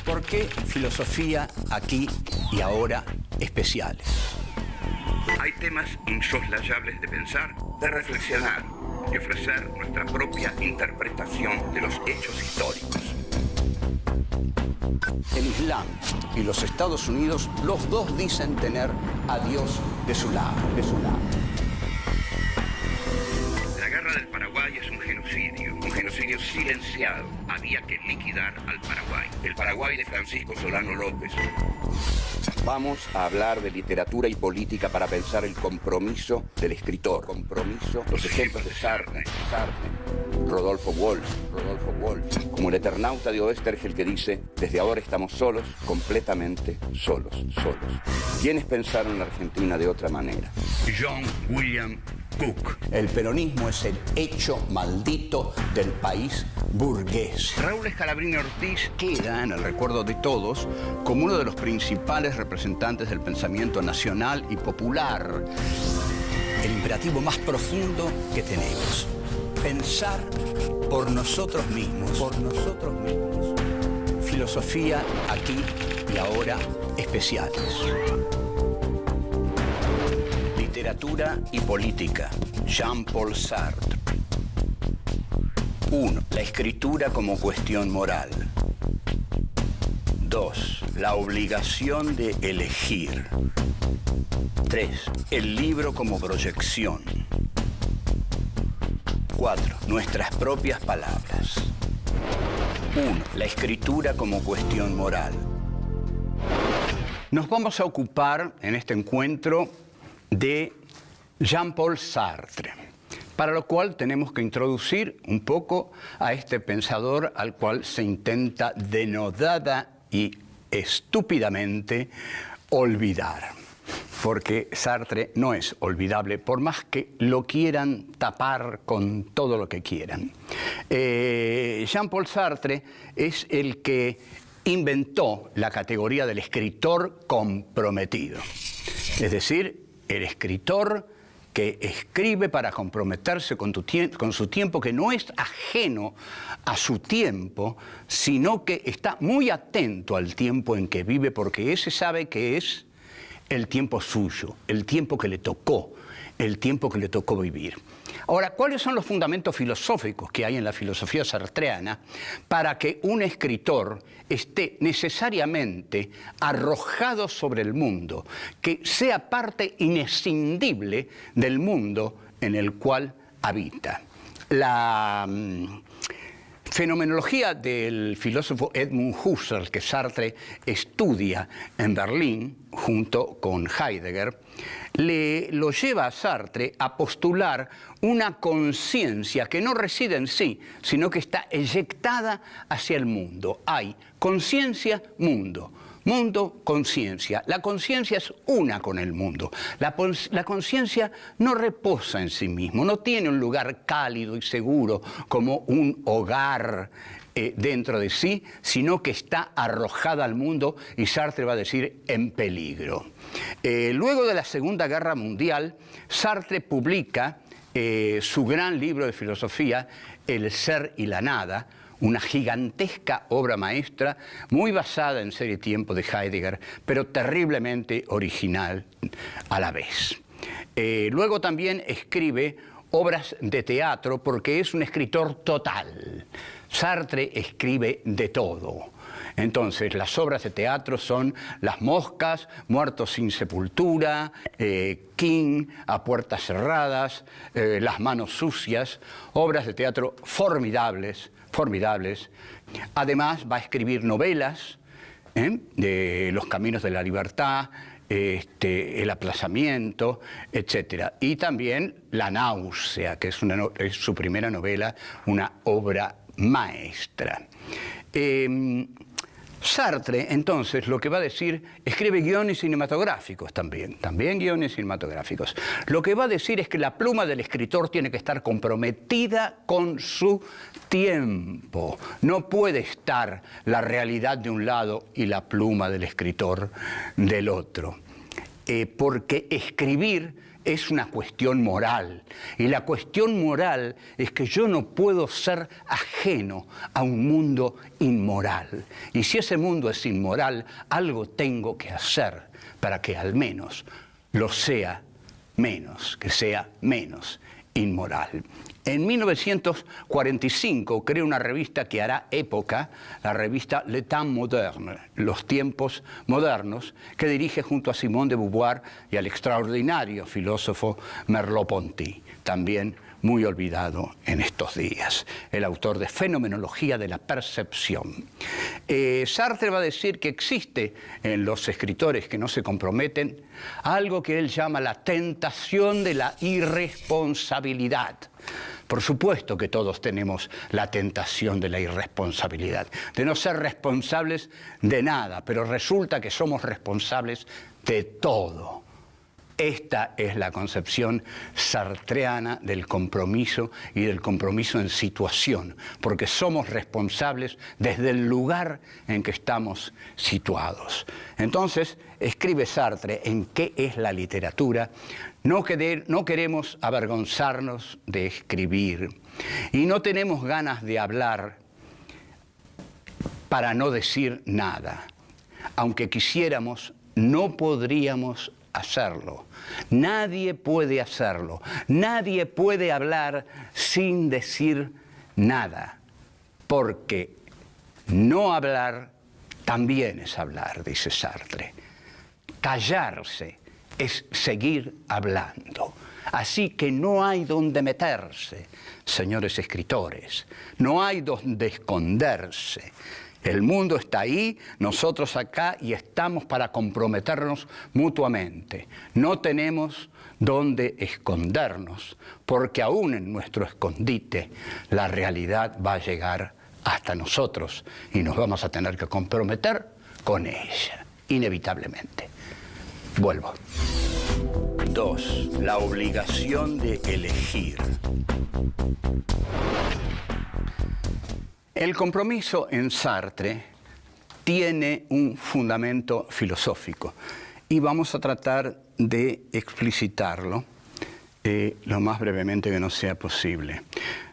¿Por qué filosofía aquí y ahora especiales? Hay temas insoslayables de pensar, de reflexionar y ofrecer nuestra propia interpretación de los hechos históricos. El Islam y los Estados Unidos, los dos dicen tener a Dios de su lado. La guerra del Paraguay es un genocidio silenciado. Había que liquidar al Paraguay. El Paraguay de Francisco Solano López. Vamos a hablar de literatura y política para pensar el compromiso del escritor. Los ejemplos de Sartre, Rodolfo Walsh, como el eternauta de Oestergel que dice: desde ahora estamos solos, completamente solos. ¿Quiénes pensaron en la Argentina de otra manera? John William Cook. El peronismo es el hecho maldito del país burgués. Raúl Escalabrini Ortiz Queda en el recuerdo de todos como uno de los principales representantes del pensamiento nacional y popular. El imperativo más profundo que tenemos: pensar por nosotros mismos. Filosofía aquí y ahora especiales. Literatura y política, Jean-Paul Sartre. 1. La escritura como cuestión moral. 2. La obligación de elegir. 3. El libro como proyección. 4. Nuestras propias palabras. 1. La escritura como cuestión moral. Nos vamos a ocupar en este encuentro de Jean-Paul Sartre, para lo cual tenemos que introducir un poco a este pensador al cual se intenta denodada y estúpidamente olvidar. Porque Sartre no es olvidable, por más que lo quieran tapar con todo lo que quieran. Jean-Paul Sartre es el que inventó la categoría del escritor comprometido. Es decir, el escritor que escribe para comprometerse con su tiempo, que no es ajeno a su tiempo, sino que está muy atento al tiempo en que vive, porque ese sabe que es el tiempo suyo, el tiempo que le tocó vivir. Ahora, ¿cuáles son los fundamentos filosóficos que hay en la filosofía sartreana para que un escritor esté necesariamente arrojado sobre el mundo, que sea parte inescindible del mundo en el cual habita? La fenomenología del filósofo Edmund Husserl, que Sartre estudia en Berlín junto con Heidegger, lo lleva a Sartre a postular una conciencia que no reside en sí, sino que está eyectada hacia el mundo. Hay conciencia, mundo. Mundo, conciencia. La conciencia es una con el mundo. La conciencia no reposa en sí mismo, no tiene un lugar cálido y seguro como un hogar dentro de sí, sino que está arrojada al mundo, y Sartre va a decir en peligro. Luego de la Segunda Guerra Mundial, Sartre publica su gran libro de filosofía, El ser y la nada, una gigantesca obra maestra, muy basada en Ser y Tiempo de Heidegger, pero terriblemente original a la vez. Luego también escribe obras de teatro, porque es un escritor total. Sartre escribe de todo. Entonces, las obras de teatro son Las moscas, Muertos sin sepultura, King, A puertas cerradas, Las manos sucias, obras de teatro formidables. Además, va a escribir novelas, de Los caminos de la libertad, El aplazamiento, etc. Y también La náusea, que es su primera novela, una obra maestra. Sartre, entonces, lo que va a decir, escribe guiones cinematográficos también guiones cinematográficos. Lo que va a decir es que la pluma del escritor tiene que estar comprometida con su tiempo. No puede estar la realidad de un lado y la pluma del escritor del otro. Porque escribir es una cuestión moral. Y la cuestión moral es que yo no puedo ser ajeno a un mundo inmoral. Y si ese mundo es inmoral, algo tengo que hacer para que al menos lo sea menos, que sea menos inmoral. En 1945 creó una revista que hará época, la revista Le Temps Moderne, Los Tiempos Modernos, que dirige junto a Simone de Beauvoir y al extraordinario filósofo Merleau-Ponty, también muy olvidado en estos días, el autor de Fenomenología de la Percepción. Sartre va a decir que existe en los escritores que no se comprometen algo que él llama la tentación de la irresponsabilidad. Por supuesto que todos tenemos la tentación de la irresponsabilidad, de no ser responsables de nada, pero resulta que somos responsables de todo. Esta es la concepción sartreana del compromiso y del compromiso en situación, porque somos responsables desde el lugar en que estamos situados. Entonces, escribe Sartre en qué es la literatura. No queremos avergonzarnos de escribir y no tenemos ganas de hablar para no decir nada. Aunque quisiéramos, no podríamos hacerlo. Nadie puede hacerlo. Nadie puede hablar sin decir nada, porque no hablar también es hablar, dice Sartre. Callarse es seguir hablando. Así que no hay donde meterse, señores escritores. No hay donde esconderse. El mundo está ahí, nosotros acá, y estamos para comprometernos mutuamente. No tenemos donde escondernos, porque aún en nuestro escondite la realidad va a llegar hasta nosotros y nos vamos a tener que comprometer con ella, inevitablemente. Vuelvo. 2. La obligación de elegir. El compromiso en Sartre tiene un fundamento filosófico y vamos a tratar de explicitarlo lo más brevemente que nos sea posible.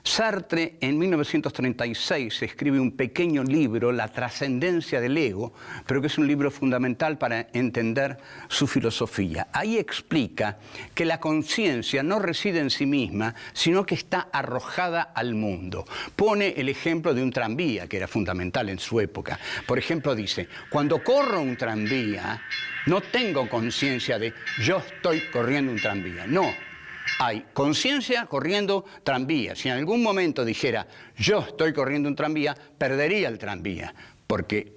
Sartre en 1936 escribe un pequeño libro, La trascendencia del ego, pero que es un libro fundamental para entender su filosofía. Ahí explica que la conciencia no reside en sí misma, sino que está arrojada al mundo. Pone el ejemplo de un tranvía, que era fundamental en su época. Por ejemplo, dice, cuando corro un tranvía, no tengo conciencia de yo estoy corriendo un tranvía. No. Hay conciencia corriendo tranvía. Si en algún momento dijera yo estoy corriendo un tranvía, perdería el tranvía, porque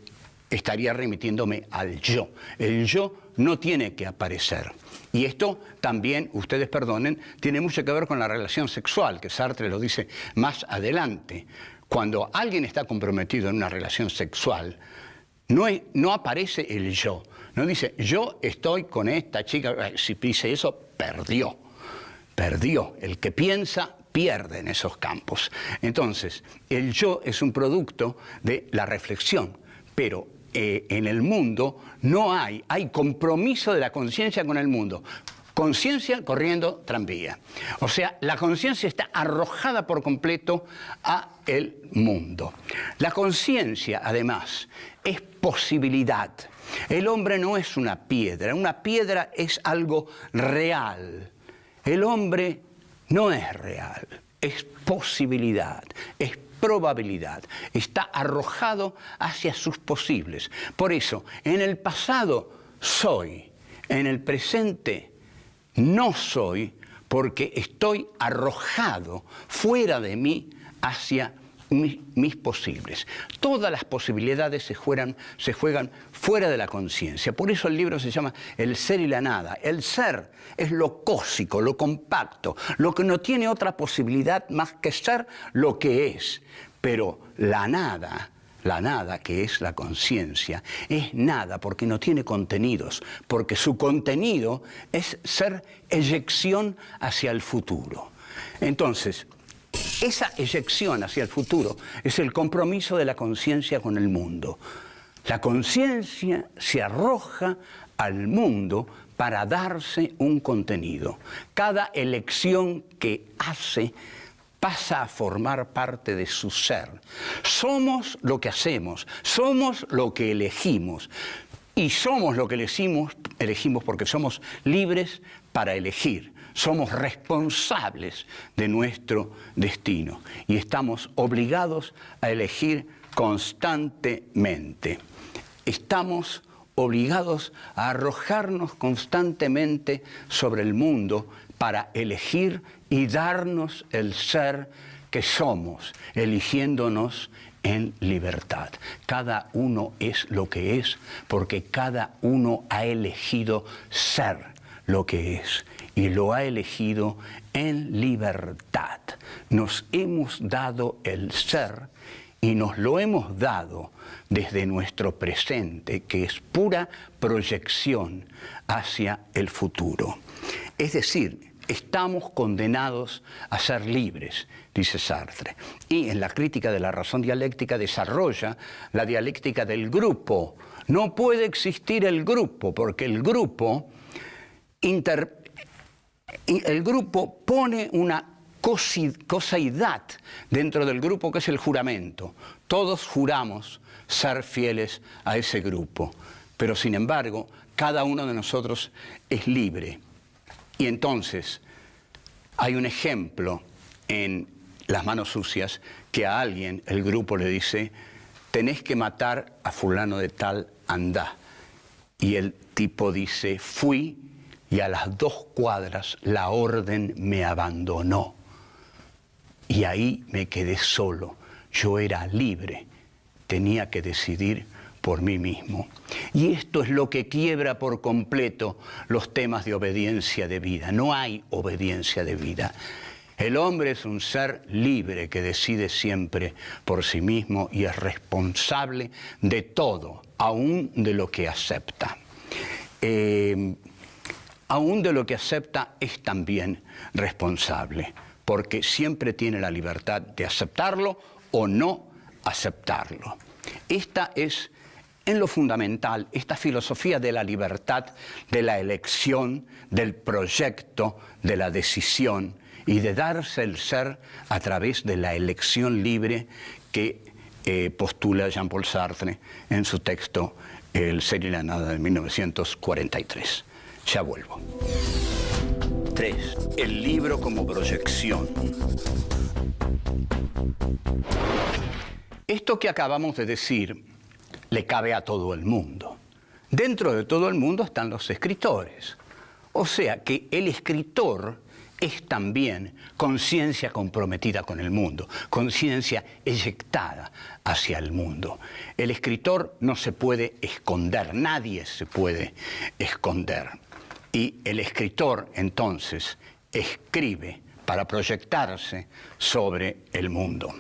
estaría remitiéndome al yo. El yo no tiene que aparecer. Y esto también, ustedes perdonen, tiene mucho que ver con la relación sexual, que Sartre lo dice más adelante. Cuando alguien está comprometido en una relación sexual, no aparece el yo. No dice yo estoy con esta chica. Si dice eso, perdió. Perdió. El que piensa pierde en esos campos. Entonces, el yo es un producto de la reflexión, pero en el mundo no hay compromiso de la conciencia con el mundo. Conciencia corriendo tranvía. O sea, la conciencia está arrojada por completo a el mundo. La conciencia, además, es posibilidad. El hombre no es una piedra es algo real. El hombre no es real, es posibilidad, es probabilidad, está arrojado hacia sus posibles. Por eso, en el pasado soy, en el presente no soy, porque estoy arrojado fuera de mí hacia mis posibles. Todas las posibilidades se juegan fuera de la conciencia. Por eso el libro se llama El ser y la nada. El ser es lo cósico, lo compacto, lo que no tiene otra posibilidad más que ser lo que es. Pero la nada, que es la conciencia, es nada porque no tiene contenidos, porque su contenido es ser eyección hacia el futuro. Entonces, esa eyección hacia el futuro es el compromiso de la conciencia con el mundo. La conciencia se arroja al mundo para darse un contenido. Cada elección que hace pasa a formar parte de su ser. Somos lo que hacemos, somos lo que elegimos. Y somos lo que elegimos porque somos libres para elegir. Somos responsables de nuestro destino y estamos obligados a elegir constantemente. Estamos obligados a arrojarnos constantemente sobre el mundo para elegir y darnos el ser que somos, eligiéndonos en libertad. Cada uno es lo que es porque cada uno ha elegido ser lo que es y lo ha elegido en libertad. Nos hemos dado el ser y nos lo hemos dado desde nuestro presente, que es pura proyección hacia el futuro. Es decir, estamos condenados a ser libres, dice Sartre. Y en la crítica de la razón dialéctica desarrolla la dialéctica del grupo. No puede existir el grupo, porque el grupo pone una cosidad dentro del grupo que es el juramento. Todos juramos ser fieles a ese grupo, pero sin embargo, cada uno de nosotros es libre. Y entonces hay un ejemplo en Las manos sucias que a alguien el grupo le dice: tenés que matar a fulano de tal, andá. Y el tipo dice: fui y a las 2 cuadras la orden me abandonó. Y ahí me quedé solo. Yo era libre, tenía que decidir por mí mismo. Y esto es lo que quiebra por completo los temas de obediencia de vida. No hay obediencia de vida. El hombre es un ser libre que decide siempre por sí mismo y es responsable de todo, aún de lo que acepta. Aún de lo que acepta es también responsable, porque siempre tiene la libertad de aceptarlo o no aceptarlo. Esta es, en lo fundamental, esta filosofía de la libertad, de la elección, del proyecto, de la decisión y de darse el ser a través de la elección libre que postula Jean-Paul Sartre en su texto El ser y la nada de 1943. Ya vuelvo. 3. El libro como proyección. Esto que acabamos de decir le cabe a todo el mundo. Dentro de todo el mundo están los escritores. O sea que el escritor es también conciencia comprometida con el mundo, conciencia eyectada hacia el mundo. El escritor no se puede esconder, nadie se puede esconder. Y el escritor, entonces, escribe para proyectarse sobre el mundo.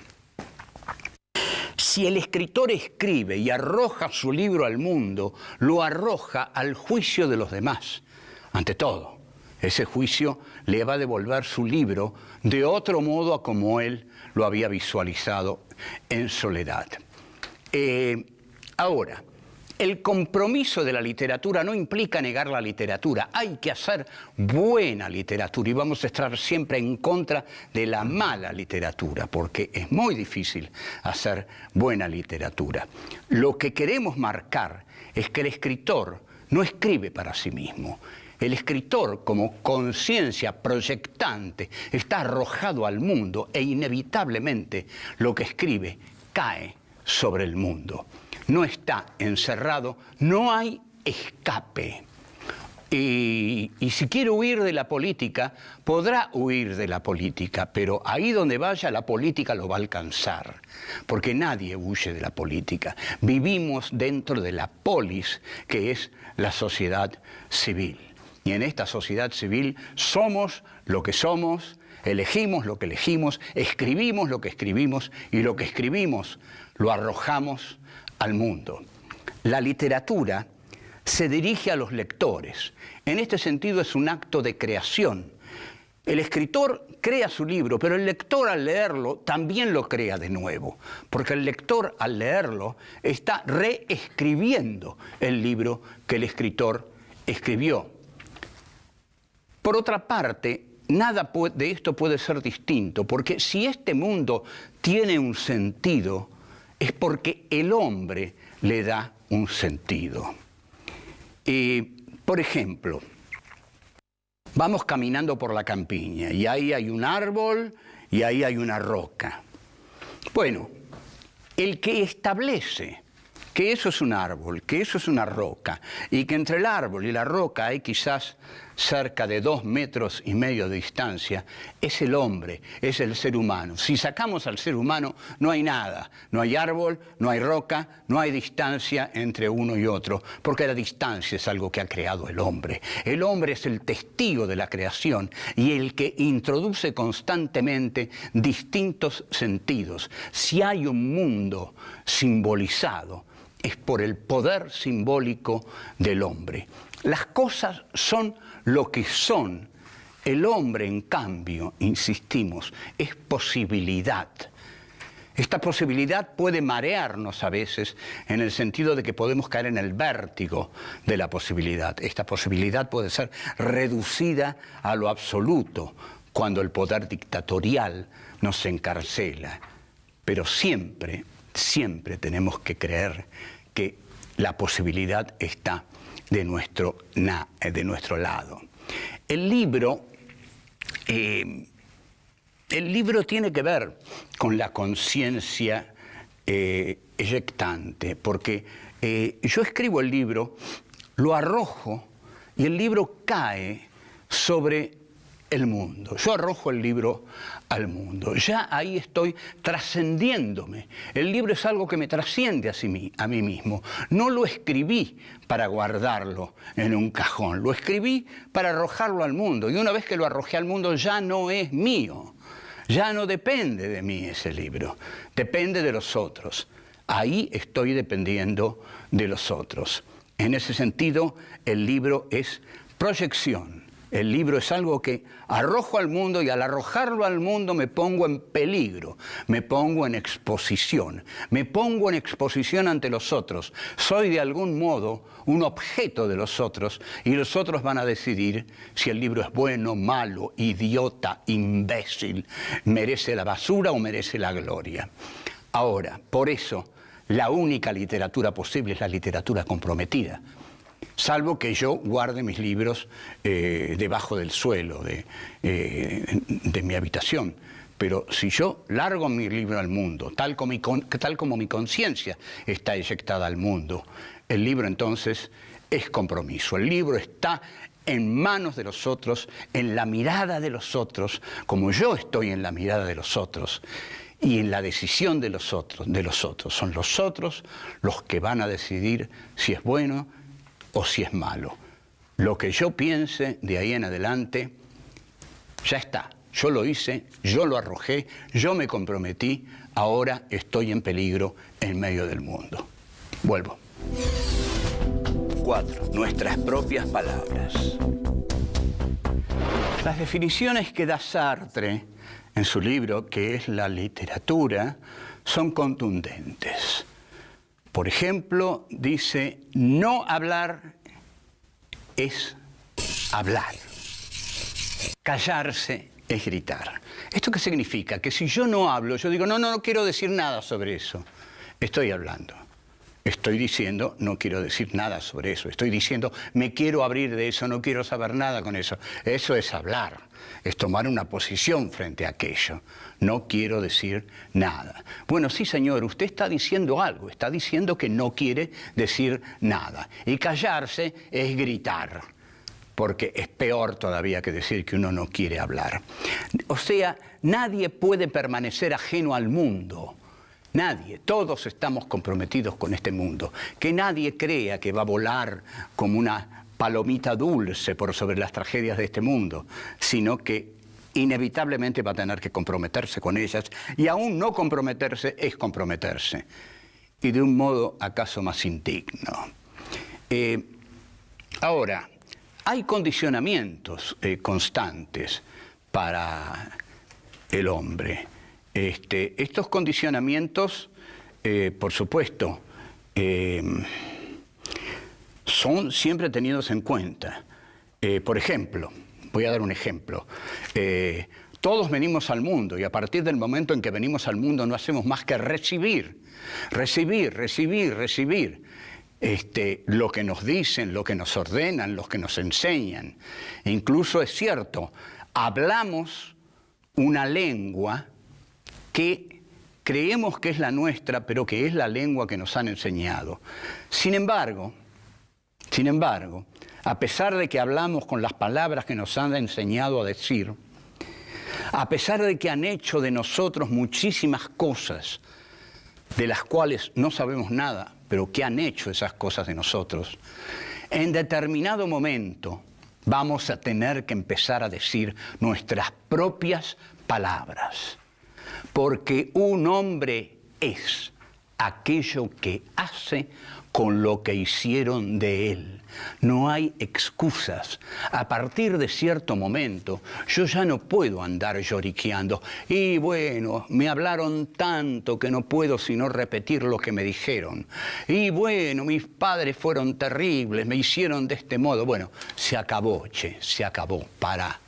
Si el escritor escribe y arroja su libro al mundo, lo arroja al juicio de los demás. Ante todo, ese juicio le va a devolver su libro de otro modo a como él lo había visualizado en soledad. Ahora, el compromiso de la literatura no implica negar la literatura. Hay que hacer buena literatura y vamos a estar siempre en contra de la mala literatura, porque es muy difícil hacer buena literatura. Lo que queremos marcar es que el escritor no escribe para sí mismo. El escritor, como conciencia proyectante, está arrojado al mundo e inevitablemente lo que escribe cae sobre el mundo. No está encerrado, no hay escape. Y si quiere huir de la política, podrá huir de la política, pero ahí donde vaya la política lo va a alcanzar, porque nadie huye de la política. Vivimos dentro de la polis, que es la sociedad civil. Y en esta sociedad civil somos lo que somos, elegimos lo que elegimos, escribimos lo que escribimos y lo que escribimos lo arrojamos al mundo. La literatura se dirige a los lectores. En este sentido es un acto de creación. El escritor crea su libro, pero el lector al leerlo también lo crea de nuevo, porque el lector al leerlo está reescribiendo el libro que el escritor escribió. Por otra parte, nada de esto puede ser distinto, porque si este mundo tiene un sentido, es porque el hombre le da un sentido. Por ejemplo, vamos caminando por la campiña y ahí hay un árbol y ahí hay una roca. Bueno, el que establece que eso es un árbol, que eso es una roca, y que entre el árbol y la roca hay quizás cerca de 2,5 metros de distancia, es el hombre, es el ser humano. Si sacamos al ser humano, no hay nada, no hay árbol, no hay roca, no hay distancia entre uno y otro, porque la distancia es algo que ha creado el hombre. El hombre es el testigo de la creación y el que introduce constantemente distintos sentidos. Si hay un mundo simbolizado, es por el poder simbólico del hombre. Las cosas son lo que son. El hombre, en cambio, insistimos, es posibilidad. Esta posibilidad puede marearnos a veces en el sentido de que podemos caer en el vértigo de la posibilidad. Esta posibilidad puede ser reducida a lo absoluto cuando el poder dictatorial nos encarcela. Pero siempre tenemos que creer que la posibilidad está de nuestro lado. El libro tiene que ver con la conciencia eyectante, porque yo escribo el libro, lo arrojo y el libro cae sobre el mundo. Yo arrojo el libro al mundo. Ya ahí estoy trascendiéndome. El libro es algo que me trasciende a mí mismo. No lo escribí para guardarlo en un cajón. Lo escribí para arrojarlo al mundo. Y una vez que lo arrojé al mundo ya no es mío. Ya no depende de mí ese libro. Depende de los otros. Ahí estoy dependiendo de los otros. En ese sentido, el libro es proyección. El libro es algo que arrojo al mundo y al arrojarlo al mundo me pongo en peligro, me pongo en exposición ante los otros. Soy de algún modo un objeto de los otros y los otros van a decidir si el libro es bueno, malo, idiota, imbécil, merece la basura o merece la gloria. Ahora, por eso, la única literatura posible es la literatura comprometida. Salvo que yo guarde mis libros debajo del suelo de mi habitación. Pero si yo largo mi libro al mundo, tal como mi conciencia está eyectada al mundo, el libro entonces es compromiso. El libro está en manos de los otros, en la mirada de los otros, como yo estoy en la mirada de los otros. Y en la decisión de los otros. Son los otros los que van a decidir si es bueno o si es malo. Lo que yo piense de ahí en adelante, ya está. Yo lo hice, yo lo arrojé, yo me comprometí, ahora estoy en peligro en medio del mundo. Vuelvo. 4. Nuestras propias palabras. Las definiciones que da Sartre en su libro, que es la literatura, son contundentes. Por ejemplo, dice, no hablar es hablar. Callarse es gritar. ¿Esto qué significa? Que si yo no hablo, yo digo, no quiero decir nada sobre eso. Estoy hablando. Estoy diciendo, no quiero decir nada sobre eso. Estoy diciendo, me quiero abrir de eso, no quiero saber nada con eso. Eso es hablar, es tomar una posición frente a aquello. No quiero decir nada. Bueno, sí, señor, usted está diciendo algo. Está diciendo que no quiere decir nada. Y callarse es gritar, porque es peor todavía que decir que uno no quiere hablar. O sea, nadie puede permanecer ajeno al mundo. Nadie, todos estamos comprometidos con este mundo. Que nadie crea que va a volar como una palomita dulce por sobre las tragedias de este mundo, sino que inevitablemente va a tener que comprometerse con ellas, y aún no comprometerse es comprometerse, y de un modo acaso más indigno. Ahora, hay condicionamientos constantes para el hombre. Estos condicionamientos, por supuesto, son siempre tenidos en cuenta. Por ejemplo, Voy a dar un ejemplo. Todos venimos al mundo y a partir del momento en que venimos al mundo no hacemos más que recibir, recibir, recibir, recibir. Lo que nos dicen, lo que nos ordenan, lo que nos enseñan. Incluso es cierto, hablamos una lengua que creemos que es la nuestra, pero que es la lengua que nos han enseñado. Sin embargo, a pesar de que hablamos con las palabras que nos han enseñado a decir, a pesar de que han hecho de nosotros muchísimas cosas de las cuales no sabemos nada, pero que han hecho esas cosas de nosotros, en determinado momento vamos a tener que empezar a decir nuestras propias palabras. Porque un hombre es aquello que hace con lo que hicieron de él. No hay excusas. A partir de cierto momento, yo ya no puedo andar lloriqueando. Y bueno, me hablaron tanto que no puedo sino repetir lo que me dijeron. Y bueno, mis padres fueron terribles, me hicieron de este modo. Bueno, se acabó, se acabó, pará.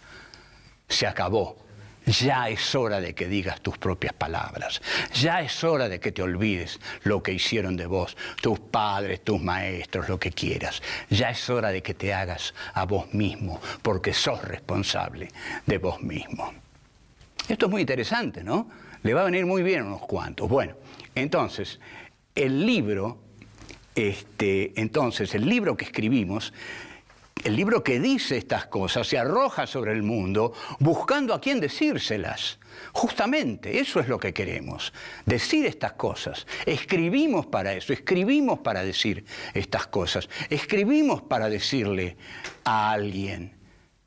Se acabó. Ya es hora de que digas tus propias palabras. Ya es hora de que te olvides lo que hicieron de vos, tus padres, tus maestros, lo que quieras. Ya es hora de que te hagas a vos mismo, porque sos responsable de vos mismo. Esto es muy interesante, ¿no? Le va a venir muy bien a unos cuantos. Bueno, entonces, el libro que escribimos, el libro que dice estas cosas se arroja sobre el mundo buscando a quién decírselas. Justamente, eso es lo que queremos, decir estas cosas. Escribimos para eso, escribimos para decir estas cosas. Escribimos para decirle a alguien,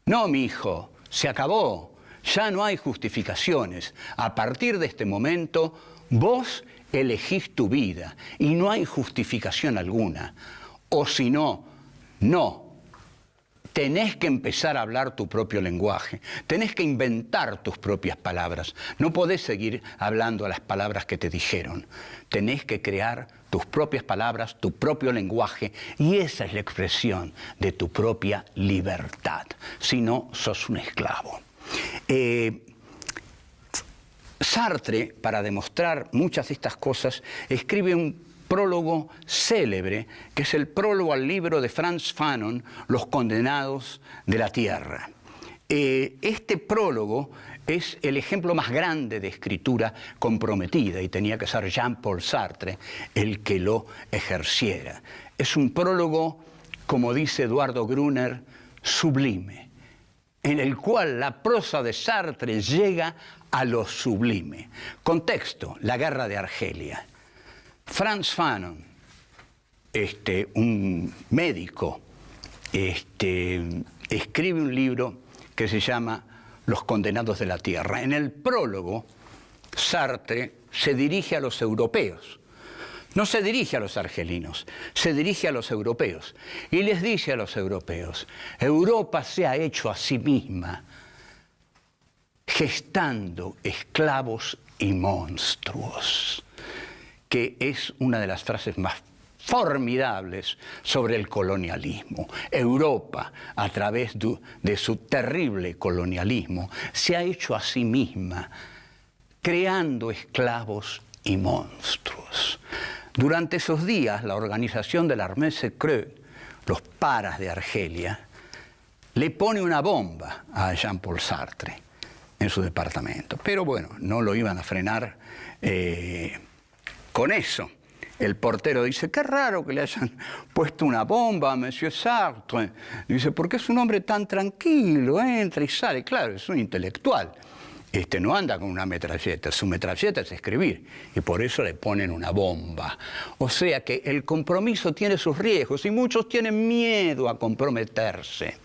no, mi hijo, se acabó, ya no hay justificaciones. A partir de este momento, vos elegís tu vida y no hay justificación alguna. O si no, no. Tenés que empezar a hablar tu propio lenguaje, tenés que inventar tus propias palabras. No podés seguir hablando a las palabras que te dijeron. Tenés que crear tus propias palabras, tu propio lenguaje, y esa es la expresión de tu propia libertad. Si no, sos un esclavo. Sartre, para demostrar muchas de estas cosas, escribe un prólogo célebre, que es el prólogo al libro de Frantz Fanon, Los condenados de la tierra. Este prólogo es el ejemplo más grande de escritura comprometida y tenía que ser Jean-Paul Sartre el que lo ejerciera. Es un prólogo, como dice Eduardo Gruner, sublime, en el cual la prosa de Sartre llega a lo sublime. Contexto, la guerra de Argelia. Frantz Fanon, un médico, escribe un libro que se llama Los condenados de la tierra. En el prólogo, Sartre se dirige a los europeos. No se dirige a los argelinos, se dirige a los europeos. Y les dice a los europeos, Europa se ha hecho a sí misma, gestando esclavos y monstruos, que es una de las frases más formidables sobre el colonialismo. Europa, a través de su terrible colonialismo, se ha hecho a sí misma, creando esclavos y monstruos. Durante esos días, la organización de l'Armée Secrète, los paras de Argelia, le pone una bomba a Jean-Paul Sartre en su departamento. Pero bueno, no lo iban a frenar con eso. El portero dice, qué raro que le hayan puesto una bomba a Monsieur Sartre. Dice, porque es un hombre tan tranquilo, entra y sale. Claro, es un intelectual. No anda con una metralleta, su metralleta es escribir, y por eso le ponen una bomba. O sea que el compromiso tiene sus riesgos, y muchos tienen miedo a comprometerse,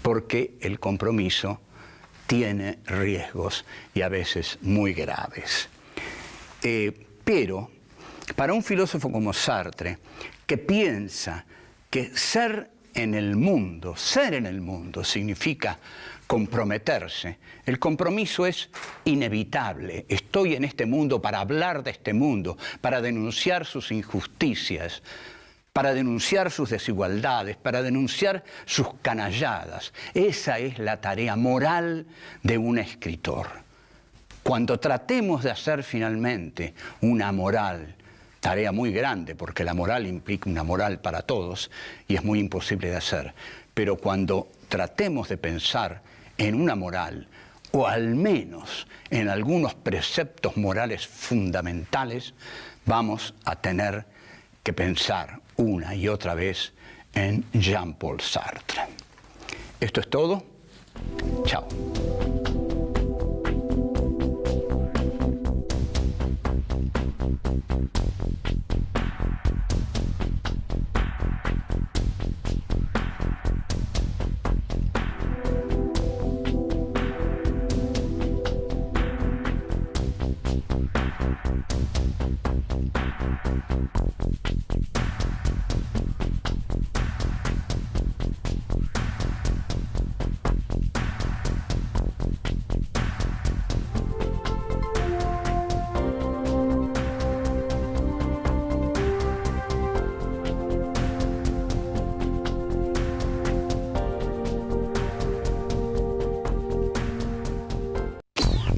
porque el compromiso tiene riesgos, y a veces muy graves. Pero para un filósofo como Sartre, que piensa que ser en el mundo significa comprometerse, el compromiso es inevitable. Estoy en este mundo para hablar de este mundo, para denunciar sus injusticias. para denunciar sus desigualdades, para denunciar sus canalladas. Esa es la tarea moral de un escritor. Cuando tratemos de hacer finalmente una moral, tarea muy grande, porque la moral implica una moral para todos y es muy imposible de hacer, pero cuando tratemos de pensar en una moral, o al menos en algunos preceptos morales fundamentales, vamos a tener que pensar una y otra vez en Jean-Paul Sartre. Esto es todo. Chao.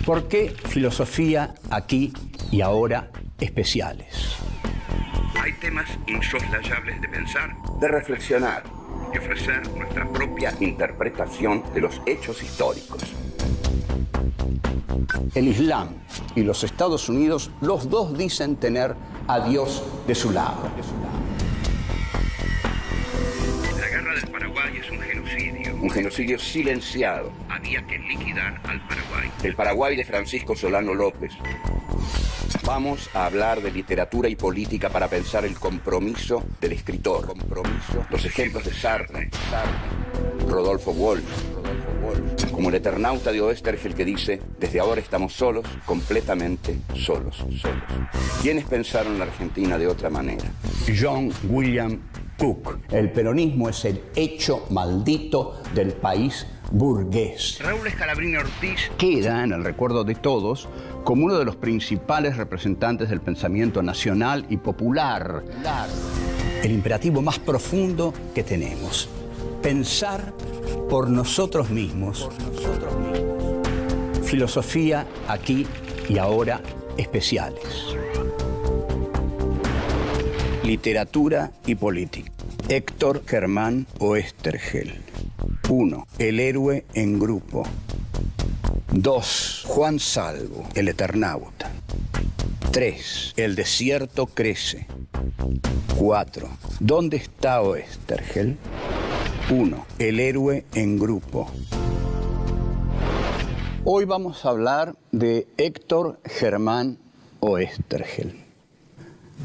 ¿Por qué filosofía aquí y ahora especiales? Hay temas insoslayables de pensar, De reflexionar y ofrecer nuestra propia interpretación de los hechos históricos. El Islam y los Estados Unidos, los dos dicen tener a Dios de su lado. La guerra del Paraguay es un genocidio. Un genocidio silenciado. Había que liquidar al Paraguay. El Paraguay de Francisco Solano López. Vamos a hablar de literatura y política para pensar el compromiso del escritor. Los ejemplos de Sartre, Rodolfo Walsh, como el Eternauta de Oesterheld que dice: desde ahora estamos solos, completamente solos. ¿Quiénes pensaron la Argentina de otra manera? John William Cook. El peronismo es el hecho maldito del país burgués. Raúl Scalabrini Ortiz Queda en el recuerdo de todos como uno de los principales representantes del pensamiento nacional y popular. El imperativo más profundo que tenemos: pensar por nosotros mismos. Filosofía aquí y ahora especiales. Literatura y política. Héctor Germán Oesterheld. 1. El héroe en grupo. 2. Juan Salvo, el Eternauta. 3. El desierto crece. 4. ¿Dónde está Oesterheld? 1. El héroe en grupo. Hoy vamos a hablar de Héctor Germán Oesterheld.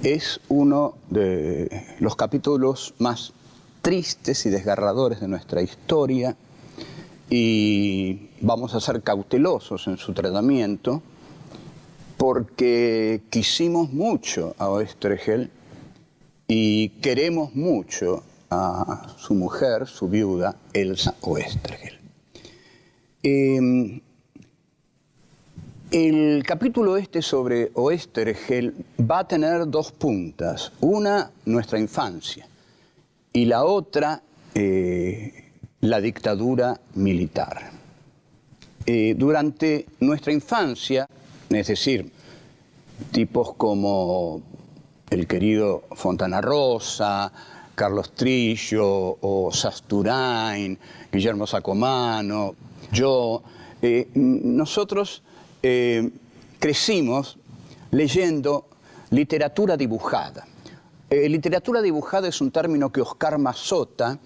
Es uno de los capítulos más tristes y desgarradores de nuestra historia y vamos a ser cautelosos en su tratamiento porque quisimos mucho a Oesterheld y queremos mucho a su mujer, su viuda, Elsa Oesterheld. El capítulo sobre Oesterheld va a tener dos puntas. Una, nuestra infancia, y la otra, la dictadura militar. Durante nuestra infancia, es decir, tipos como el querido Fontana Rosa, Carlos Trillo o Sasturain, Guillermo Sacomano, yo, nosotros crecimos leyendo literatura dibujada. Literatura dibujada es un término que Oscar Mazota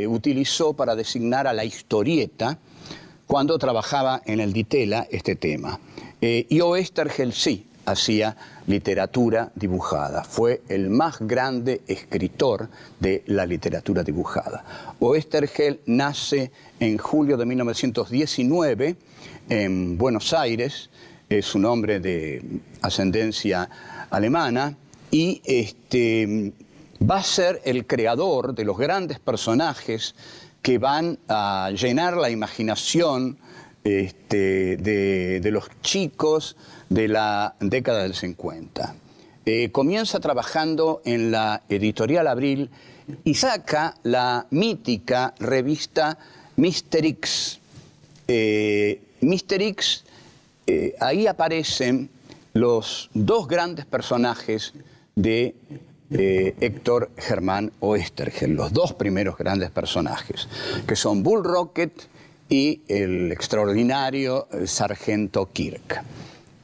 utilizó para designar a la historieta cuando trabajaba en el Ditela este tema. Y Oesterheld sí hacía literatura dibujada. Fue el más grande escritor de la literatura dibujada. Oesterheld nace en julio de 1919 en Buenos Aires. Es un hombre de ascendencia alemana y va a ser el creador de los grandes personajes que van a llenar la imaginación de los chicos de la década del 50. comienza trabajando en la editorial Abril y saca la mítica revista Mr. X. Mr. X, ahí aparecen los dos grandes personajes de Héctor Germán Oesterheld, los dos primeros grandes personajes, que son Bull Rocket y el extraordinario Sargento Kirk.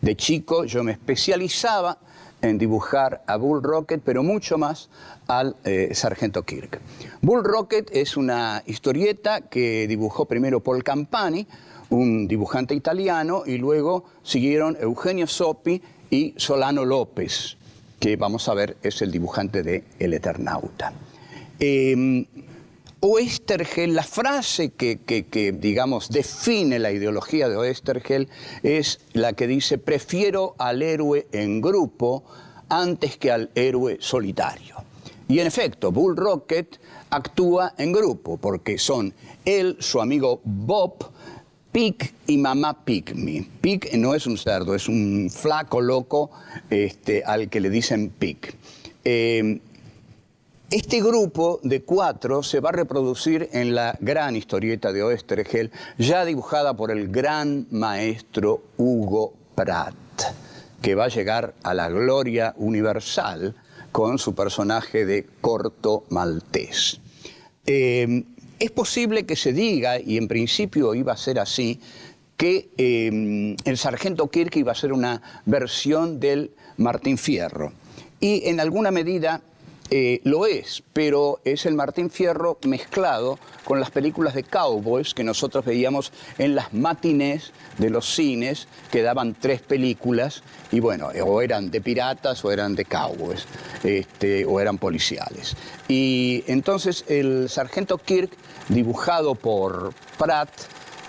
De chico yo me especializaba en dibujar a Bull Rocket, pero mucho más al Sargento Kirk. Bull Rocket es una historieta que dibujó primero Paul Campani, un dibujante italiano, y luego siguieron Eugenio Soppi y Solano López, que vamos a ver es el dibujante de El Eternauta. Oesterheld, la frase que digamos, define la ideología de Oesterheld es la que dice: prefiero al héroe en grupo antes que al héroe solitario. Y en efecto, Bull Rocket actúa en grupo, porque son él, su amigo Bob, Pig y mamá Pygmy. Pig no es un cerdo, es un flaco loco al que le dicen Pig. Este grupo de 4 se va a reproducir en la gran historieta de Oesterheld, ya dibujada por el gran maestro Hugo Pratt, que va a llegar a la gloria universal con su personaje de Corto Maltés. Es posible que se diga, y en principio iba a ser así, que el Sargento Kirk iba a ser una versión del Martín Fierro. Y en alguna medida lo es, pero es el Martín Fierro mezclado con las películas de cowboys que nosotros veíamos en las matinés de los cines, que daban 3 películas, y bueno, o eran de piratas o eran de cowboys, o eran policiales. Y entonces el Sargento Kirk, dibujado por Pratt,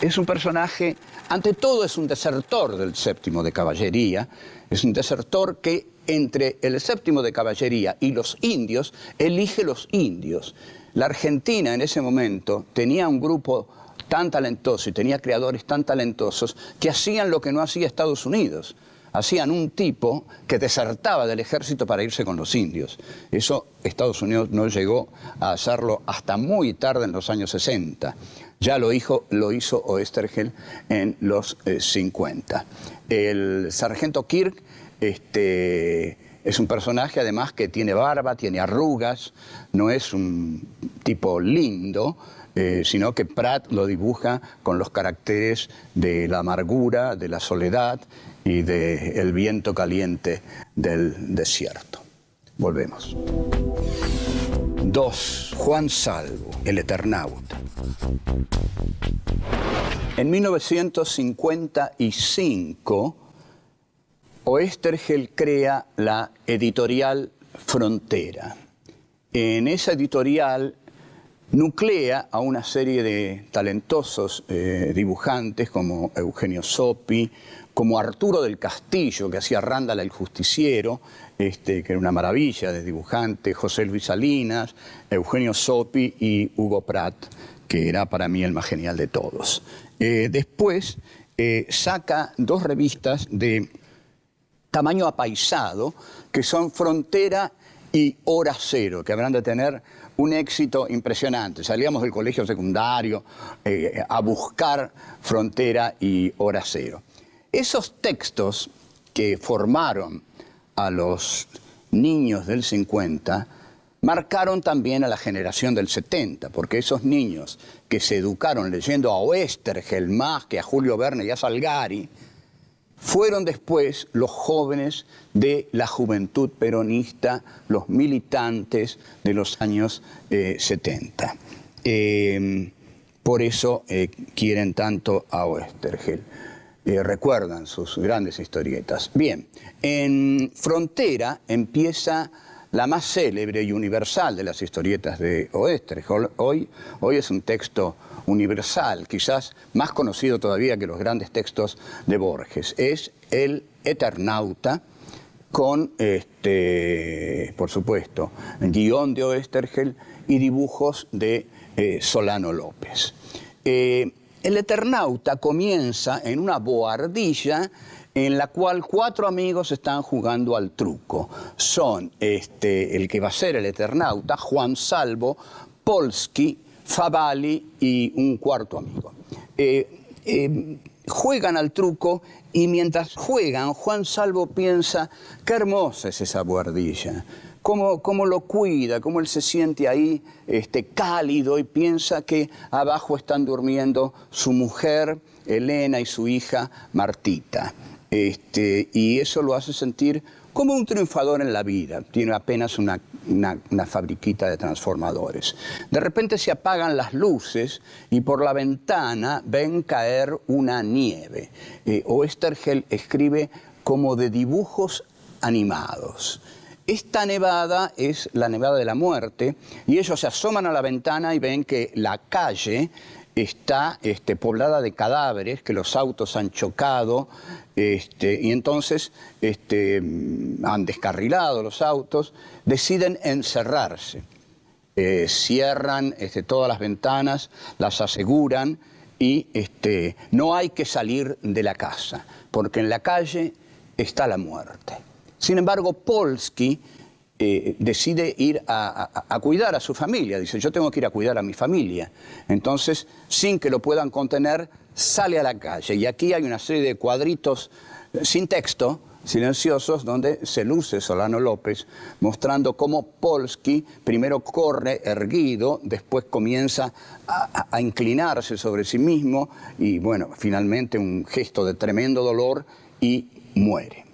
es un personaje, ante todo es un desertor del 7º de Caballería, es un desertor que entre el 7º de Caballería y los indios, elige los indios. La Argentina en ese momento tenía un grupo tan talentoso y tenía creadores tan talentosos que hacían lo que no hacía Estados Unidos. Hacían un tipo que desertaba del ejército para irse con los indios. Eso Estados Unidos no llegó a hacerlo hasta muy tarde en los años 60. Ya lo hizo Oesterheld en los 50. El Sargento Kirk es un personaje además que tiene barba, tiene arrugas, no es un tipo lindo, sino que Pratt lo dibuja con los caracteres de la amargura, de la soledad y del viento caliente del desierto. Volvemos. 2. Juan Salvo, El Eternauta. En 1955, Oesterheld crea la editorial Frontera. En esa editorial nuclea a una serie de talentosos dibujantes como Eugenio Soppi, como Arturo del Castillo, que hacía Randall el Justiciero, que era una maravilla de dibujante, José Luis Salinas, Eugenio Soppi y Hugo Pratt, que era para mí el más genial de todos. Después saca 2 revistas de tamaño apaisado, que son Frontera y Hora Cero, que habrán de tener un éxito impresionante. Salíamos del colegio secundario a buscar Frontera y Hora Cero. Esos textos que formaron a los niños del 50 marcaron también a la generación del 70, porque esos niños que se educaron leyendo a Oesterheld más que a Julio Verne y a Salgari, fueron después los jóvenes de la juventud peronista, los militantes de los años 70. Por eso quieren tanto a Oesterheld. Recuerdan sus grandes historietas. Bien, en Frontera empieza la más célebre y universal de las historietas de Oesterheld. Hoy es un texto universal, quizás más conocido todavía que los grandes textos de Borges. Es El Eternauta, con, por supuesto, guión de Oesterheld y dibujos de Solano López. El Eternauta comienza en una bohardilla en la cual 4 amigos están jugando al truco. Son el que va a ser el Eternauta, Juan Salvo, Polski, Favalli y un 4º amigo. Juegan al truco y mientras juegan, Juan Salvo piensa, qué hermosa es esa buhardilla, cómo lo cuida, cómo él se siente ahí cálido y piensa que abajo están durmiendo su mujer, Elena, y su hija, Martita. Y eso lo hace sentir como un triunfador en la vida. Tiene apenas una fabriquita de transformadores. De repente se apagan las luces y por la ventana ven caer una nieve. Oesterheld escribe como de dibujos animados. Esta nevada es la nevada de la muerte y ellos se asoman a la ventana y ven que la calle está poblada de cadáveres, que los autos han chocado, y entonces han descarrilado los autos, deciden encerrarse. Cierran todas las ventanas, las aseguran y no hay que salir de la casa, porque en la calle está la muerte. Sin embargo, Polski decide ir a cuidar a su familia. Dice, yo tengo que ir a cuidar a mi familia. Entonces, sin que lo puedan contener, sale a la calle. Y aquí hay una serie de cuadritos sin texto, silenciosos, donde se luce Solano López, mostrando cómo Polski primero corre erguido, después comienza a inclinarse sobre sí mismo y, bueno, finalmente un gesto de tremendo dolor y muere.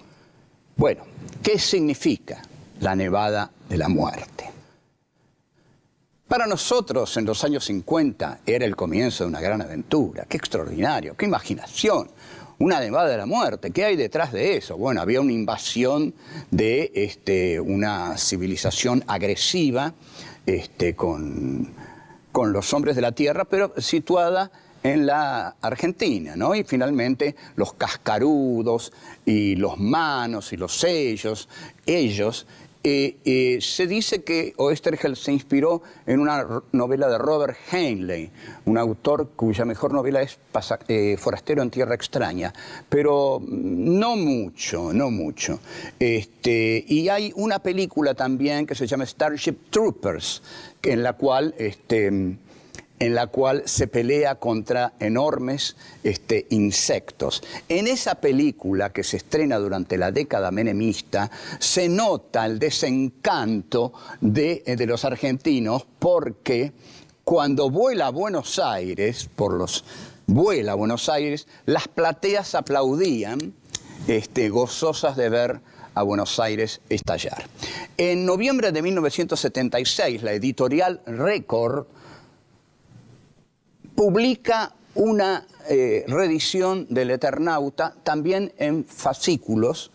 Bueno, ¿qué significa la nevada de la muerte? Para nosotros, en los años 50, era el comienzo de una gran aventura. ¡Qué extraordinario! ¡Qué imaginación! Una nevada de la muerte. ¿Qué hay detrás de eso? Bueno, había una invasión de una civilización agresiva con los hombres de la tierra, pero situada en la Argentina, ¿no? Y finalmente los cascarudos y los manos y los sellos, ellos. Se dice que Oesterheld se inspiró en una novela de Robert Heinlein, un autor cuya mejor novela es Forastero en Tierra Extraña, pero no mucho, no mucho. Y hay una película también que se llama Starship Troopers, en la cual se pelea contra enormes insectos. En esa película, que se estrena durante la década menemista, se nota el desencanto de los argentinos, porque cuando vuela a Buenos Aires, las plateas aplaudían, gozosas de ver a Buenos Aires estallar. En noviembre de 1976, la editorial Record publica una reedición del Eternauta, también en fascículos,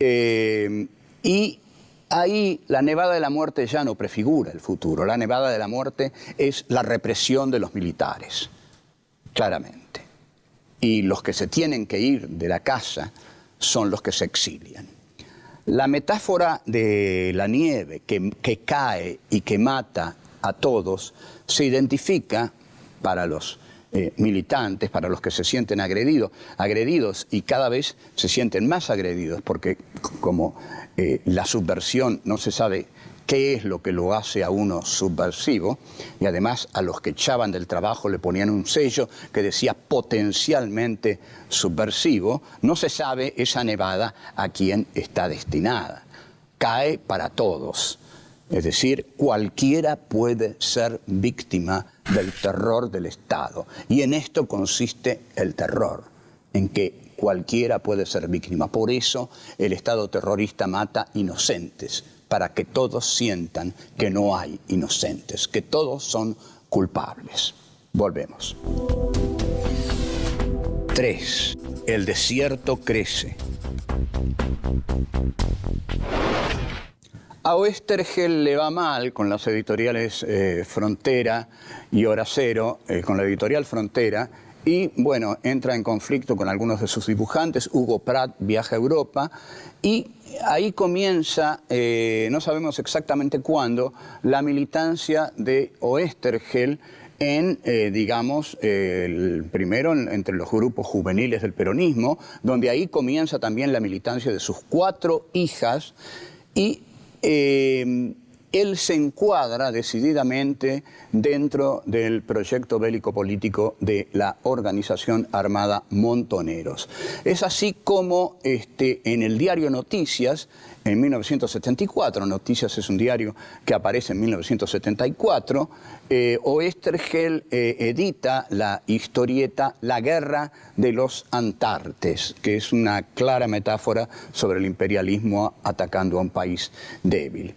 y ahí la nevada de la muerte ya no prefigura el futuro. La nevada de la muerte es la represión de los militares, claramente. Y los que se tienen que ir de la casa son los que se exilian. La metáfora de la nieve que cae y que mata a todos se identifica para los militantes, para los que se sienten agredidos y cada vez se sienten más agredidos, porque como la subversión no se sabe qué es lo que lo hace a uno subversivo, y además a los que echaban del trabajo le ponían un sello que decía potencialmente subversivo, no se sabe esa nevada a quién está destinada. Cae para todos. Es decir, cualquiera puede ser víctima del terror del Estado. Y en esto consiste el terror, en que cualquiera puede ser víctima. Por eso el Estado terrorista mata inocentes, para que todos sientan que no hay inocentes, que todos son culpables. Volvemos. 3. El desierto crece. A Oesterheld le va mal con las editoriales Frontera y Hora Cero, con la editorial Frontera, y bueno, entra en conflicto con algunos de sus dibujantes. Hugo Pratt viaja a Europa y ahí comienza, no sabemos exactamente cuándo, la militancia de Oesterheld digamos, primero entre los grupos juveniles del peronismo, donde ahí comienza también la militancia de sus 4 hijas, y él se encuadra decididamente dentro del proyecto bélico-político de la organización armada Montoneros. Es así como en el diario Noticias, en 1974, Noticias es un diario que aparece en 1974, Oesterheld edita la historieta La Guerra de los Antartes, que es una clara metáfora sobre el imperialismo atacando a un país débil.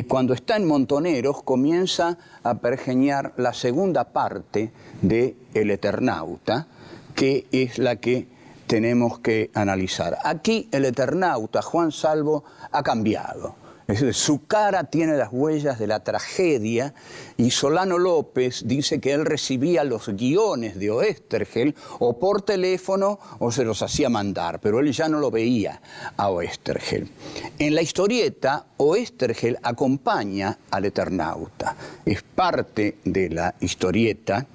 Cuando está en Montoneros comienza a pergeñar la segunda parte de El Eternauta, que es la que tenemos que analizar. Aquí el Eternauta, Juan Salvo, ha cambiado. Es decir, su cara tiene las huellas de la tragedia, y Solano López dice que él recibía los guiones de Oesterheld o por teléfono o se los hacía mandar, pero él ya no lo veía a Oesterheld. En la historieta, Oesterheld acompaña al Eternauta, es parte de la historieta,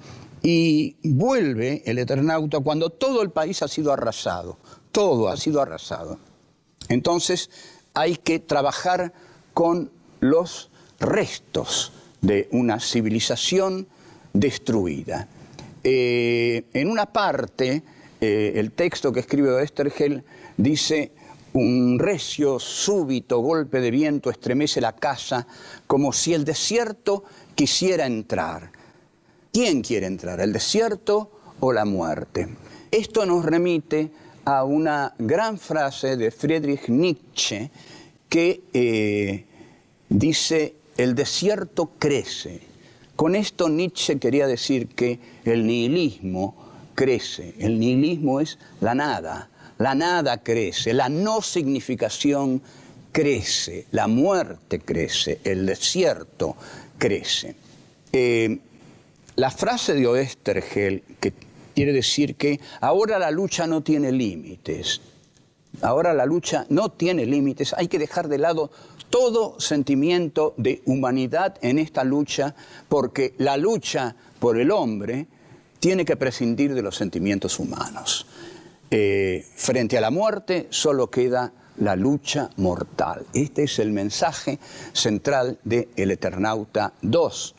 y vuelve el Eternauta cuando todo el país ha sido arrasado, todo ha sido arrasado. Entonces hay que trabajar con los restos de una civilización destruida. En una parte, el texto que escribe Oesterheld dice: un recio, súbito golpe de viento estremece la casa como si el desierto quisiera entrar. ¿Quién quiere entrar, el desierto o la muerte? Esto nos remite a una gran frase de Friedrich Nietzsche que dice: el desierto crece. Con esto Nietzsche quería decir que el nihilismo crece. El nihilismo es la nada crece, la no significación crece, la muerte crece, el desierto crece. La frase de Oesterheld, que quiere decir que ahora la lucha no tiene límites, ahora la lucha no tiene límites, hay que dejar de lado todo sentimiento de humanidad en esta lucha, porque la lucha por el hombre tiene que prescindir de los sentimientos humanos. Frente a la muerte solo queda la lucha mortal. Este es el mensaje central de El Eternauta 2.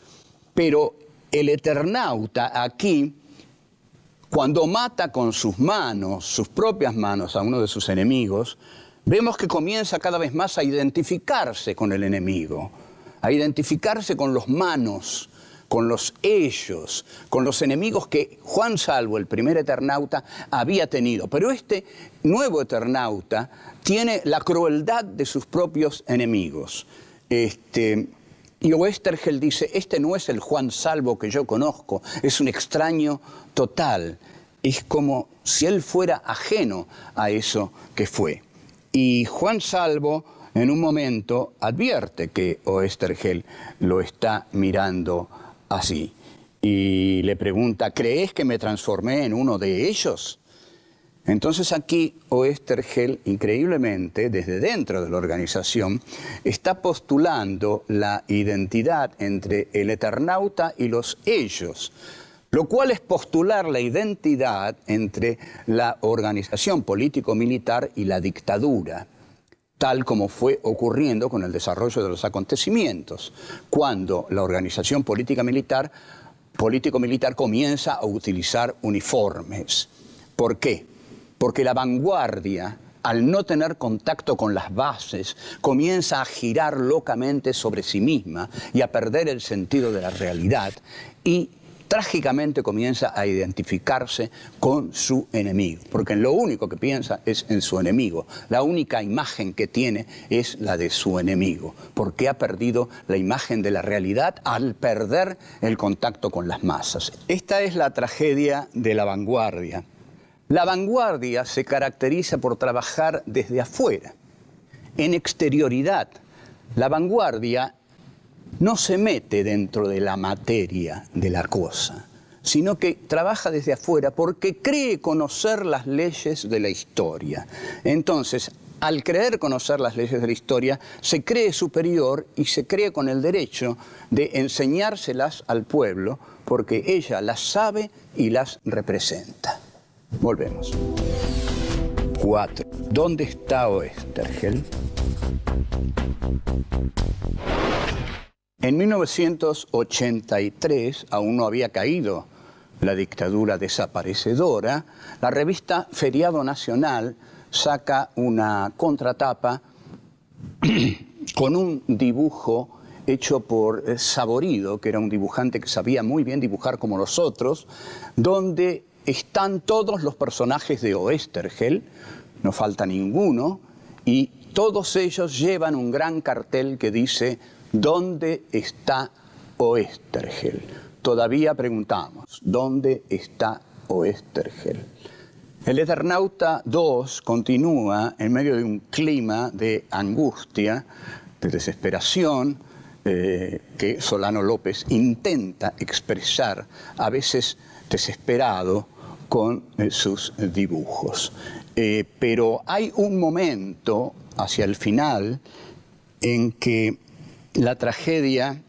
Pero el Eternauta aquí, cuando mata con sus manos, sus propias manos, a uno de sus enemigos, vemos que comienza cada vez más a identificarse con el enemigo, a identificarse con los manos, con los ellos, con los enemigos que Juan Salvo, el primer Eternauta, había tenido. Pero este nuevo Eternauta tiene la crueldad de sus propios enemigos. Y Oesterheld dice: este no es el Juan Salvo que yo conozco, es un extraño total. Es como si él fuera ajeno a eso que fue. Y Juan Salvo en un momento advierte que Oesterheld lo está mirando así. Y le pregunta: ¿crees que me transformé en uno de ellos? Entonces aquí Oesterheld, increíblemente, desde dentro de la organización, está postulando la identidad entre el Eternauta y los ellos, lo cual es postular la identidad entre la organización político-militar y la dictadura, tal como fue ocurriendo con el desarrollo de los acontecimientos, cuando la organización político-militar comienza a utilizar uniformes. ¿Por qué? Porque la vanguardia, al no tener contacto con las bases, comienza a girar locamente sobre sí misma y a perder el sentido de la realidad, y trágicamente comienza a identificarse con su enemigo, porque lo único que piensa es en su enemigo. La única imagen que tiene es la de su enemigo, porque ha perdido la imagen de la realidad al perder el contacto con las masas. Esta es la tragedia de la vanguardia. La vanguardia se caracteriza por trabajar desde afuera, en exterioridad. La vanguardia no se mete dentro de la materia de la cosa, sino que trabaja desde afuera porque cree conocer las leyes de la historia. Entonces, al creer conocer las leyes de la historia, se cree superior y se cree con el derecho de enseñárselas al pueblo, porque ella las sabe y las representa. Volvemos. 4. ¿Dónde está Oesterheld? En 1983, aún no había caído la dictadura desaparecedora, la revista Feriado Nacional saca una contratapa con un dibujo hecho por Saborido, que era un dibujante que sabía muy bien dibujar como los otros, donde están todos los personajes de Oesterheld, no falta ninguno, y todos ellos llevan un gran cartel que dice ¿dónde está Oesterheld? Todavía preguntamos, ¿dónde está Oesterheld? El Eternauta 2 continúa en medio de un clima de angustia, de desesperación, que Solano López intenta expresar, a veces desesperado, con sus dibujos. Pero hay un momento hacia el final en que la tragedia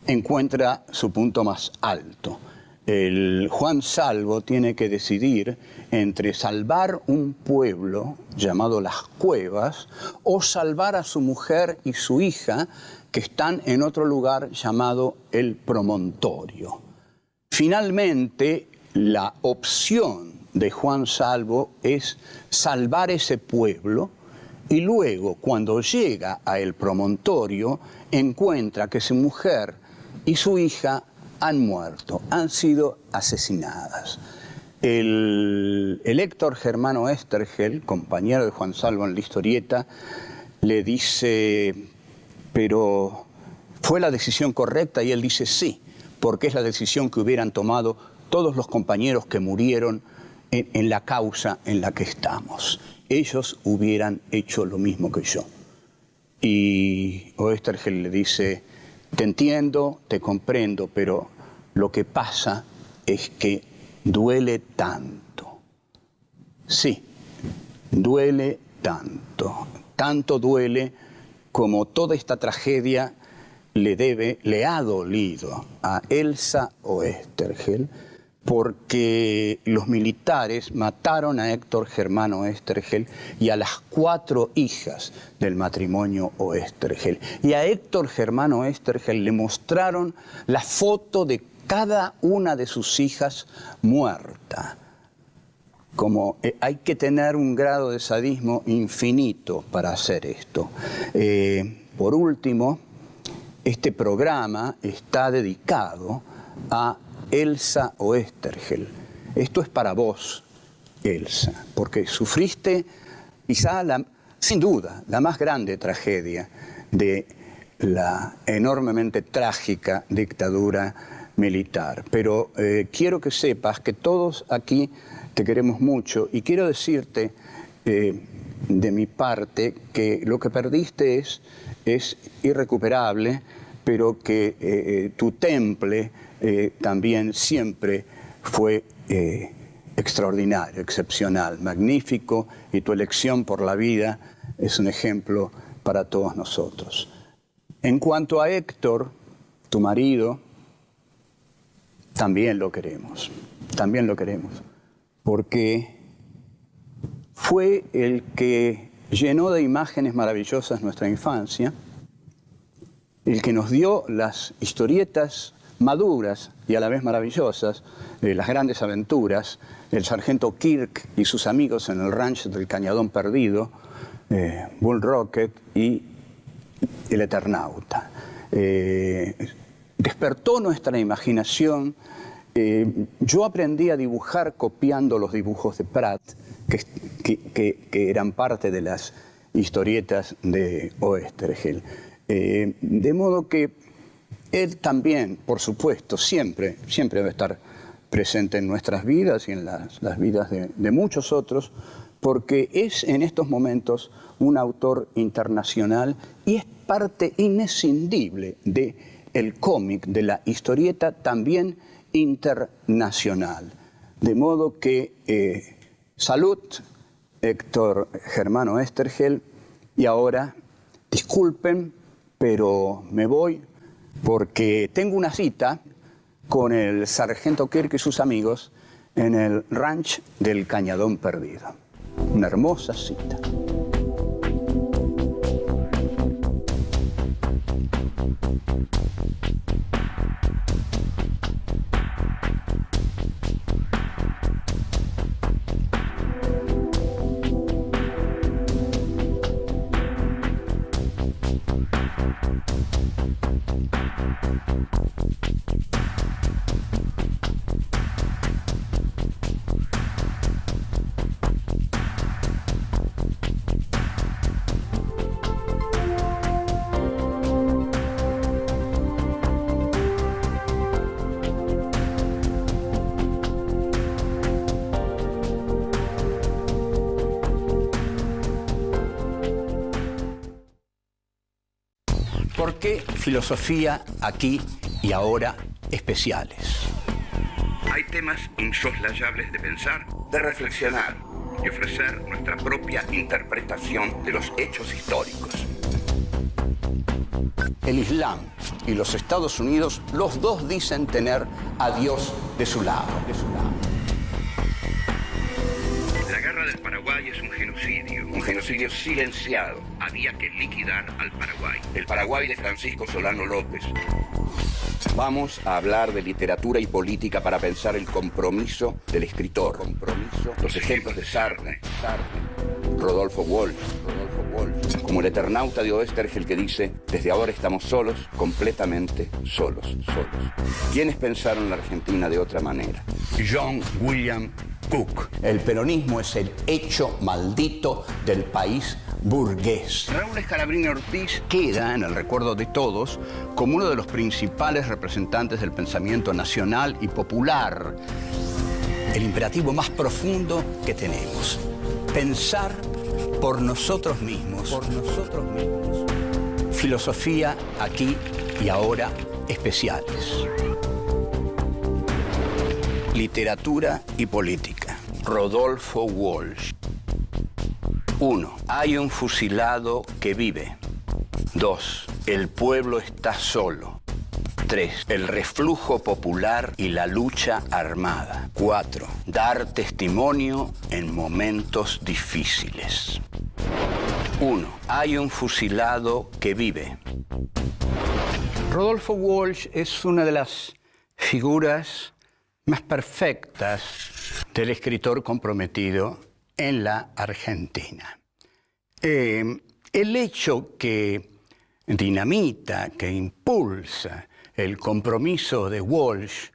encuentra su punto más alto. El Juan Salvo tiene que decidir entre salvar un pueblo llamado Las Cuevas o salvar a su mujer y su hija que están en otro lugar llamado El Promontorio. Finalmente, la opción de Juan Salvo es salvar ese pueblo y luego, cuando llega a El Promontorio, encuentra que su mujer y su hija han muerto, han sido asesinadas. El Héctor Germán Oesterheld, compañero de Juan Salvo en la historieta, le dice, pero ¿fue la decisión correcta? Y él dice sí, porque es la decisión que hubieran tomado todos los compañeros que murieron en la causa en la que estamos. Ellos hubieran hecho lo mismo que yo. Y Oesterheld le dice, te entiendo, te comprendo, pero lo que pasa es que duele tanto. Sí, duele tanto. Tanto duele como toda esta tragedia le ha dolido a Elsa Oesterheld, porque los militares mataron a Héctor Germán Oesterheld y a las 4 hijas del matrimonio Oesterheld. Y a Héctor Germán Oesterheld le mostraron la foto de cada una de sus hijas muerta. Como hay que tener un grado de sadismo infinito para hacer esto. Por último, este programa está dedicado a Elsa Oesterheld. Esto es para vos, Elsa, porque sufriste quizá, sin duda, la más grande tragedia de la enormemente trágica dictadura militar. Pero quiero que sepas que todos aquí te queremos mucho y quiero decirte de mi parte que lo que perdiste es irrecuperable, pero que tu temple también siempre fue extraordinario, excepcional, magnífico, y tu elección por la vida es un ejemplo para todos nosotros. En cuanto a Héctor, tu marido, también lo queremos, porque fue el que llenó de imágenes maravillosas nuestra infancia, el que nos dio las historietas maduras y a la vez maravillosas, las grandes aventuras, el sargento Kirk y sus amigos en el rancho del Cañadón Perdido, Bull Rocket y el Eternauta. Despertó nuestra imaginación. Yo aprendí a dibujar copiando los dibujos de Pratt, que eran parte de las historietas de Oesterheld. De modo que él también, por supuesto, siempre debe estar presente en nuestras vidas y en las vidas de muchos otros, porque es en estos momentos un autor internacional y es parte inescindible del cómic, de la historieta también internacional. De modo que salud Héctor Germano Estergel, y ahora, disculpen, pero me voy porque tengo una cita con el sargento Kirk y sus amigos en el ranch del Cañadón Perdido. Una hermosa cita. ¿Por qué filosofía aquí y ahora especiales? Hay temas insoslayables de pensar, de reflexionar y ofrecer nuestra propia interpretación de los hechos históricos. El Islam y los Estados Unidos, los dos dicen tener a Dios de su lado. La guerra del Paraguay es un genocidio silenciado. Había que liquidar al Paraguay. El Paraguay de Francisco Solano López. Vamos a hablar de literatura y política para pensar el compromiso del escritor. Los ejemplos de Sartre, Rodolfo Walsh, como el eternauta de Oestergel que dice: desde ahora estamos solos, completamente solos. ¿Quiénes pensaron la Argentina de otra manera? John William Cook. El peronismo es el hecho maldito del país burgués. Raúl Scalabrini Ortiz queda en el recuerdo de todos como uno de los principales representantes del pensamiento nacional y popular. El imperativo más profundo que tenemos: pensar por nosotros mismos. Filosofía aquí y ahora especiales. Literatura y política. Rodolfo Walsh. 1. Hay un fusilado que vive. 2. El pueblo está solo. 3. El reflujo popular y la lucha armada. 4. Dar testimonio en momentos difíciles. 1. Hay un fusilado que vive. Rodolfo Walsh es una de las figuras más perfectas del escritor comprometido en la Argentina. El hecho que dinamita, que impulsa el compromiso de Walsh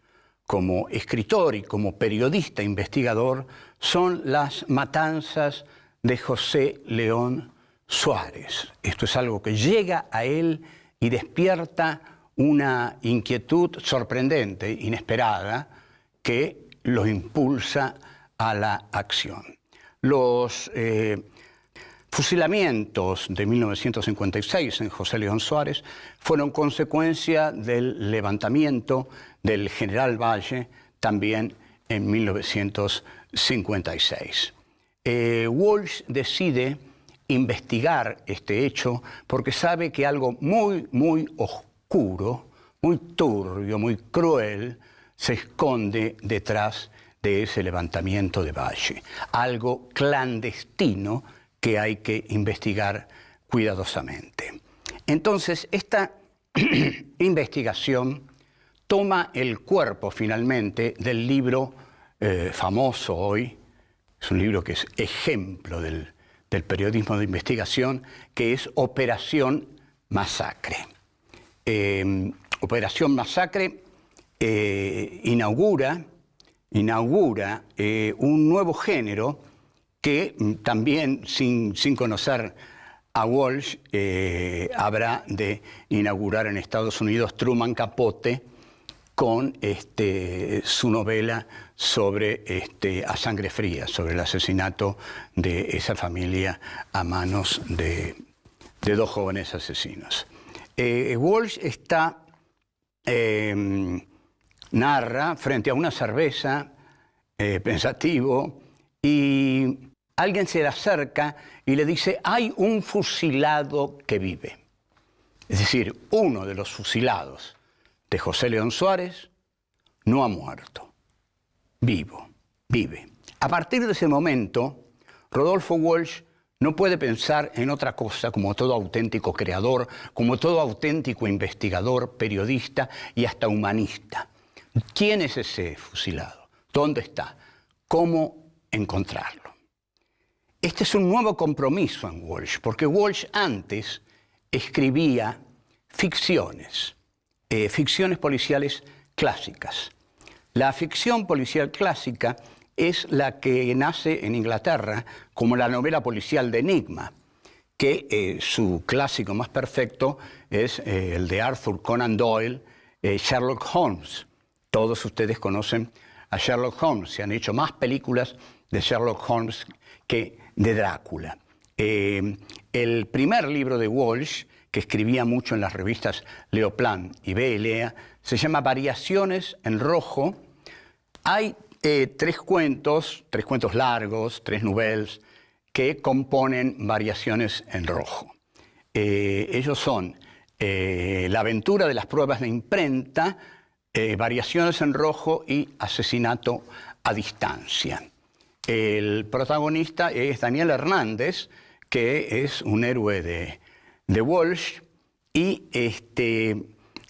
como escritor y como periodista investigador son las matanzas de José León Suárez. Esto es algo que llega a él y despierta una inquietud sorprendente, inesperada, que lo impulsa a la acción. Los fusilamientos de 1956 en José León Suárez fueron consecuencia del levantamiento del general Valle también en 1956. Walsh decide investigar este hecho porque sabe que algo muy oscuro, muy turbio, muy cruel, se esconde detrás de ese levantamiento de Valle. Algo clandestino que hay que investigar cuidadosamente. Entonces, esta investigación toma el cuerpo finalmente del libro famoso hoy, es un libro que es ejemplo del periodismo de investigación, que es Operación Masacre. Operación Masacre inaugura un nuevo género que también, sin conocer a Walsh, habrá de inaugurar en Estados Unidos Truman Capote con su novela sobre A Sangre Fría, sobre el asesinato de esa familia a manos de dos jóvenes asesinos. Walsh narra frente a una cerveza, pensativo, y alguien se le acerca y le dice, hay un fusilado que vive. Es decir, uno de los fusilados de José León Suárez no ha muerto, vive. A partir de ese momento, Rodolfo Walsh no puede pensar en otra cosa como todo auténtico creador, como todo auténtico investigador, periodista y hasta humanista. ¿Quién es ese fusilado? ¿Dónde está? ¿Cómo encontrarlo? Este es un nuevo compromiso en Walsh, porque Walsh antes escribía ficciones policiales clásicas. La ficción policial clásica es la que nace en Inglaterra como la novela policial de Enigma, que su clásico más perfecto es el de Arthur Conan Doyle, Sherlock Holmes. Todos ustedes conocen a Sherlock Holmes, se han hecho más películas de Sherlock Holmes que de Drácula. El primer libro de Walsh, que escribía mucho en las revistas Leoplan y Belea, se llama Variaciones en Rojo. Hay tres cuentos largos, tres novelas, que componen Variaciones en Rojo. Ellos son La aventura de las pruebas de imprenta, Variaciones en Rojo y Asesinato a distancia. El protagonista es Daniel Hernández, que es un héroe de Walsh, y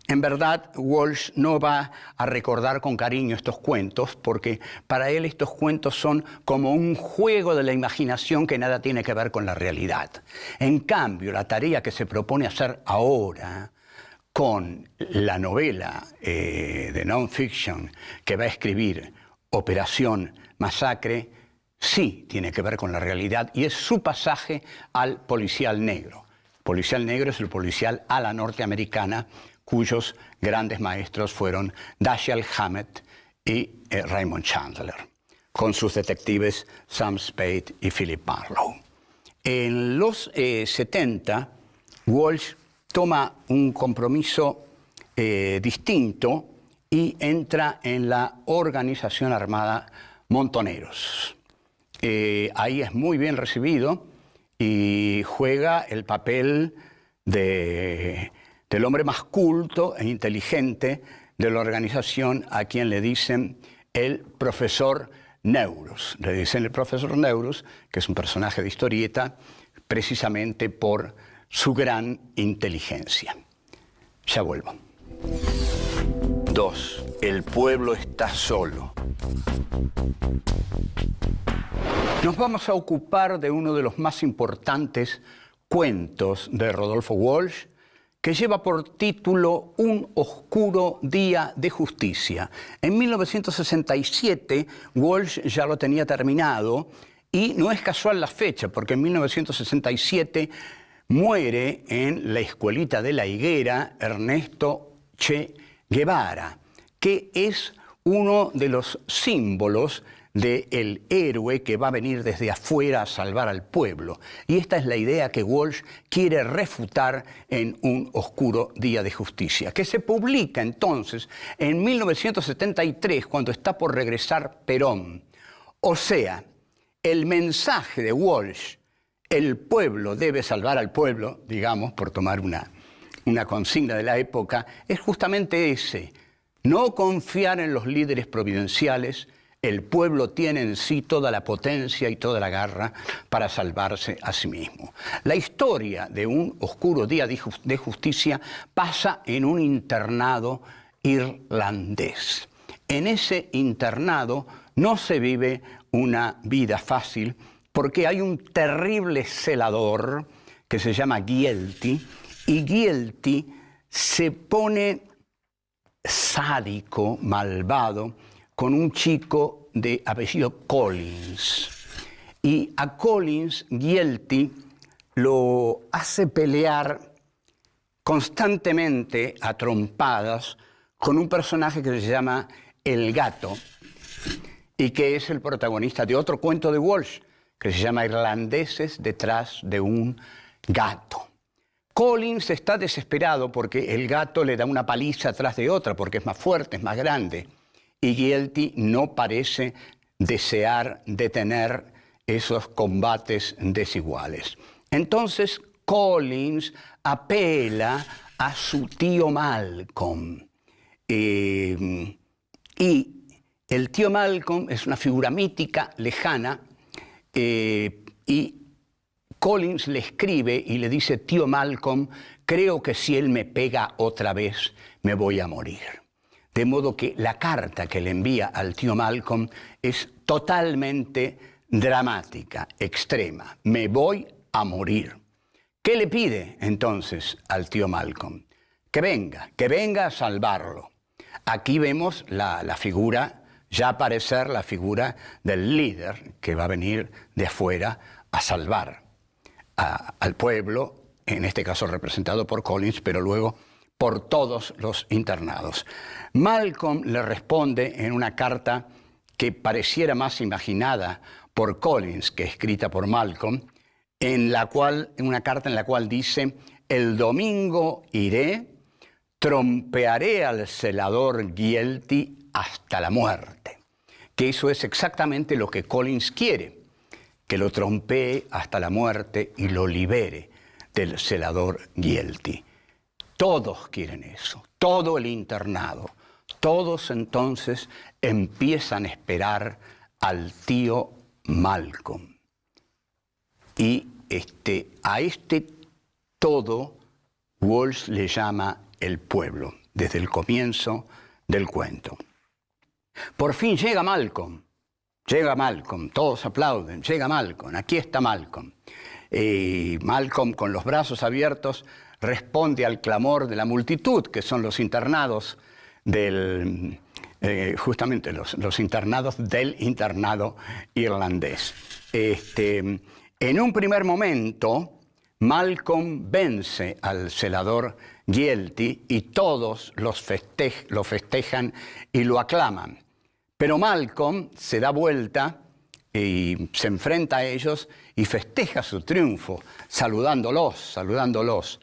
en verdad Walsh no va a recordar con cariño estos cuentos, porque para él estos cuentos son como un juego de la imaginación que nada tiene que ver con la realidad. En cambio, la tarea que se propone hacer ahora con la novela de non-fiction que va a escribir, Operación Masacre, sí tiene que ver con la realidad y es su pasaje al policial negro. Policial negro es el policial a la norteamericana, cuyos grandes maestros fueron Dashiell Hammett y Raymond Chandler, con sus detectives Sam Spade y Philip Marlowe. En los 70, Walsh toma un compromiso distinto y entra en la organización armada Montoneros. Ahí es muy bien recibido y juega el papel del hombre más culto e inteligente de la organización, a quien le dicen el profesor Neurus. Le dicen el profesor Neurus, que es un personaje de historieta, precisamente por su gran inteligencia. Ya vuelvo. 2. El pueblo está solo. Nos vamos a ocupar de uno de los más importantes cuentos de Rodolfo Walsh, que lleva por título Un oscuro día de justicia. En 1967 Walsh ya lo tenía terminado y no es casual la fecha, porque en 1967 muere en la escuelita de La Higuera Ernesto Che Guevara, que es uno de los símbolos del héroe que va a venir desde afuera a salvar al pueblo. Y esta es la idea que Walsh quiere refutar en Un oscuro día de justicia, que se publica entonces en 1973, cuando está por regresar Perón. O sea, el mensaje de Walsh, el pueblo debe salvar al pueblo, digamos, por tomar una consigna de la época, es justamente ese: no confiar en los líderes providenciales. El pueblo tiene en sí toda la potencia y toda la garra para salvarse a sí mismo. La historia de Un oscuro día de justicia pasa en un internado irlandés. En ese internado no se vive una vida fácil, porque hay un terrible celador que se llama Gielty, y Gielty se pone sádico, malvado, con un chico de apellido Collins. Y a Collins, Gielty lo hace pelear constantemente a trompadas con un personaje que se llama El Gato, y que es el protagonista de otro cuento de Walsh, que se llama Irlandeses detrás de un gato. Collins está desesperado porque el gato le da una paliza atrás de otra, porque es más fuerte, es más grande. Y Gielty no parece desear detener esos combates desiguales. Entonces Collins apela a su tío Malcolm. Y el tío Malcolm es una figura mítica, lejana, y Collins le escribe y le dice: tío Malcolm, creo que si él me pega otra vez, me voy a morir. De modo que la carta que le envía al tío Malcolm es totalmente dramática, extrema. Me voy a morir. ¿Qué le pide entonces al tío Malcolm? Que venga a salvarlo. Aquí vemos la figura, ya aparecer la figura del líder que va a venir de afuera a salvar al pueblo, en este caso representado por Collins, pero luego por todos los internados. Malcolm le responde en una carta que pareciera más imaginada por Collins que escrita por Malcolm, en una carta en la cual dice: el domingo iré, trompearé al celador Gielty hasta la muerte. Que eso es exactamente lo que Collins quiere, que lo trompee hasta la muerte y lo libere del celador Gielty. Todos quieren eso, todo el internado. Todos entonces empiezan a esperar al tío Malcolm. Y a todo Walsh le llama el pueblo, desde el comienzo del cuento. Por fin llega Malcolm, todos aplauden, llega Malcolm, aquí está Malcolm. Malcolm, con los brazos abiertos, responde al clamor de la multitud, que son los internados justamente los internados del internado irlandés. En un primer momento, Malcolm vence al celador Gielty y todos lo festejan y lo aclaman. Pero Malcolm se da vuelta y se enfrenta a ellos y festeja su triunfo, saludándolos,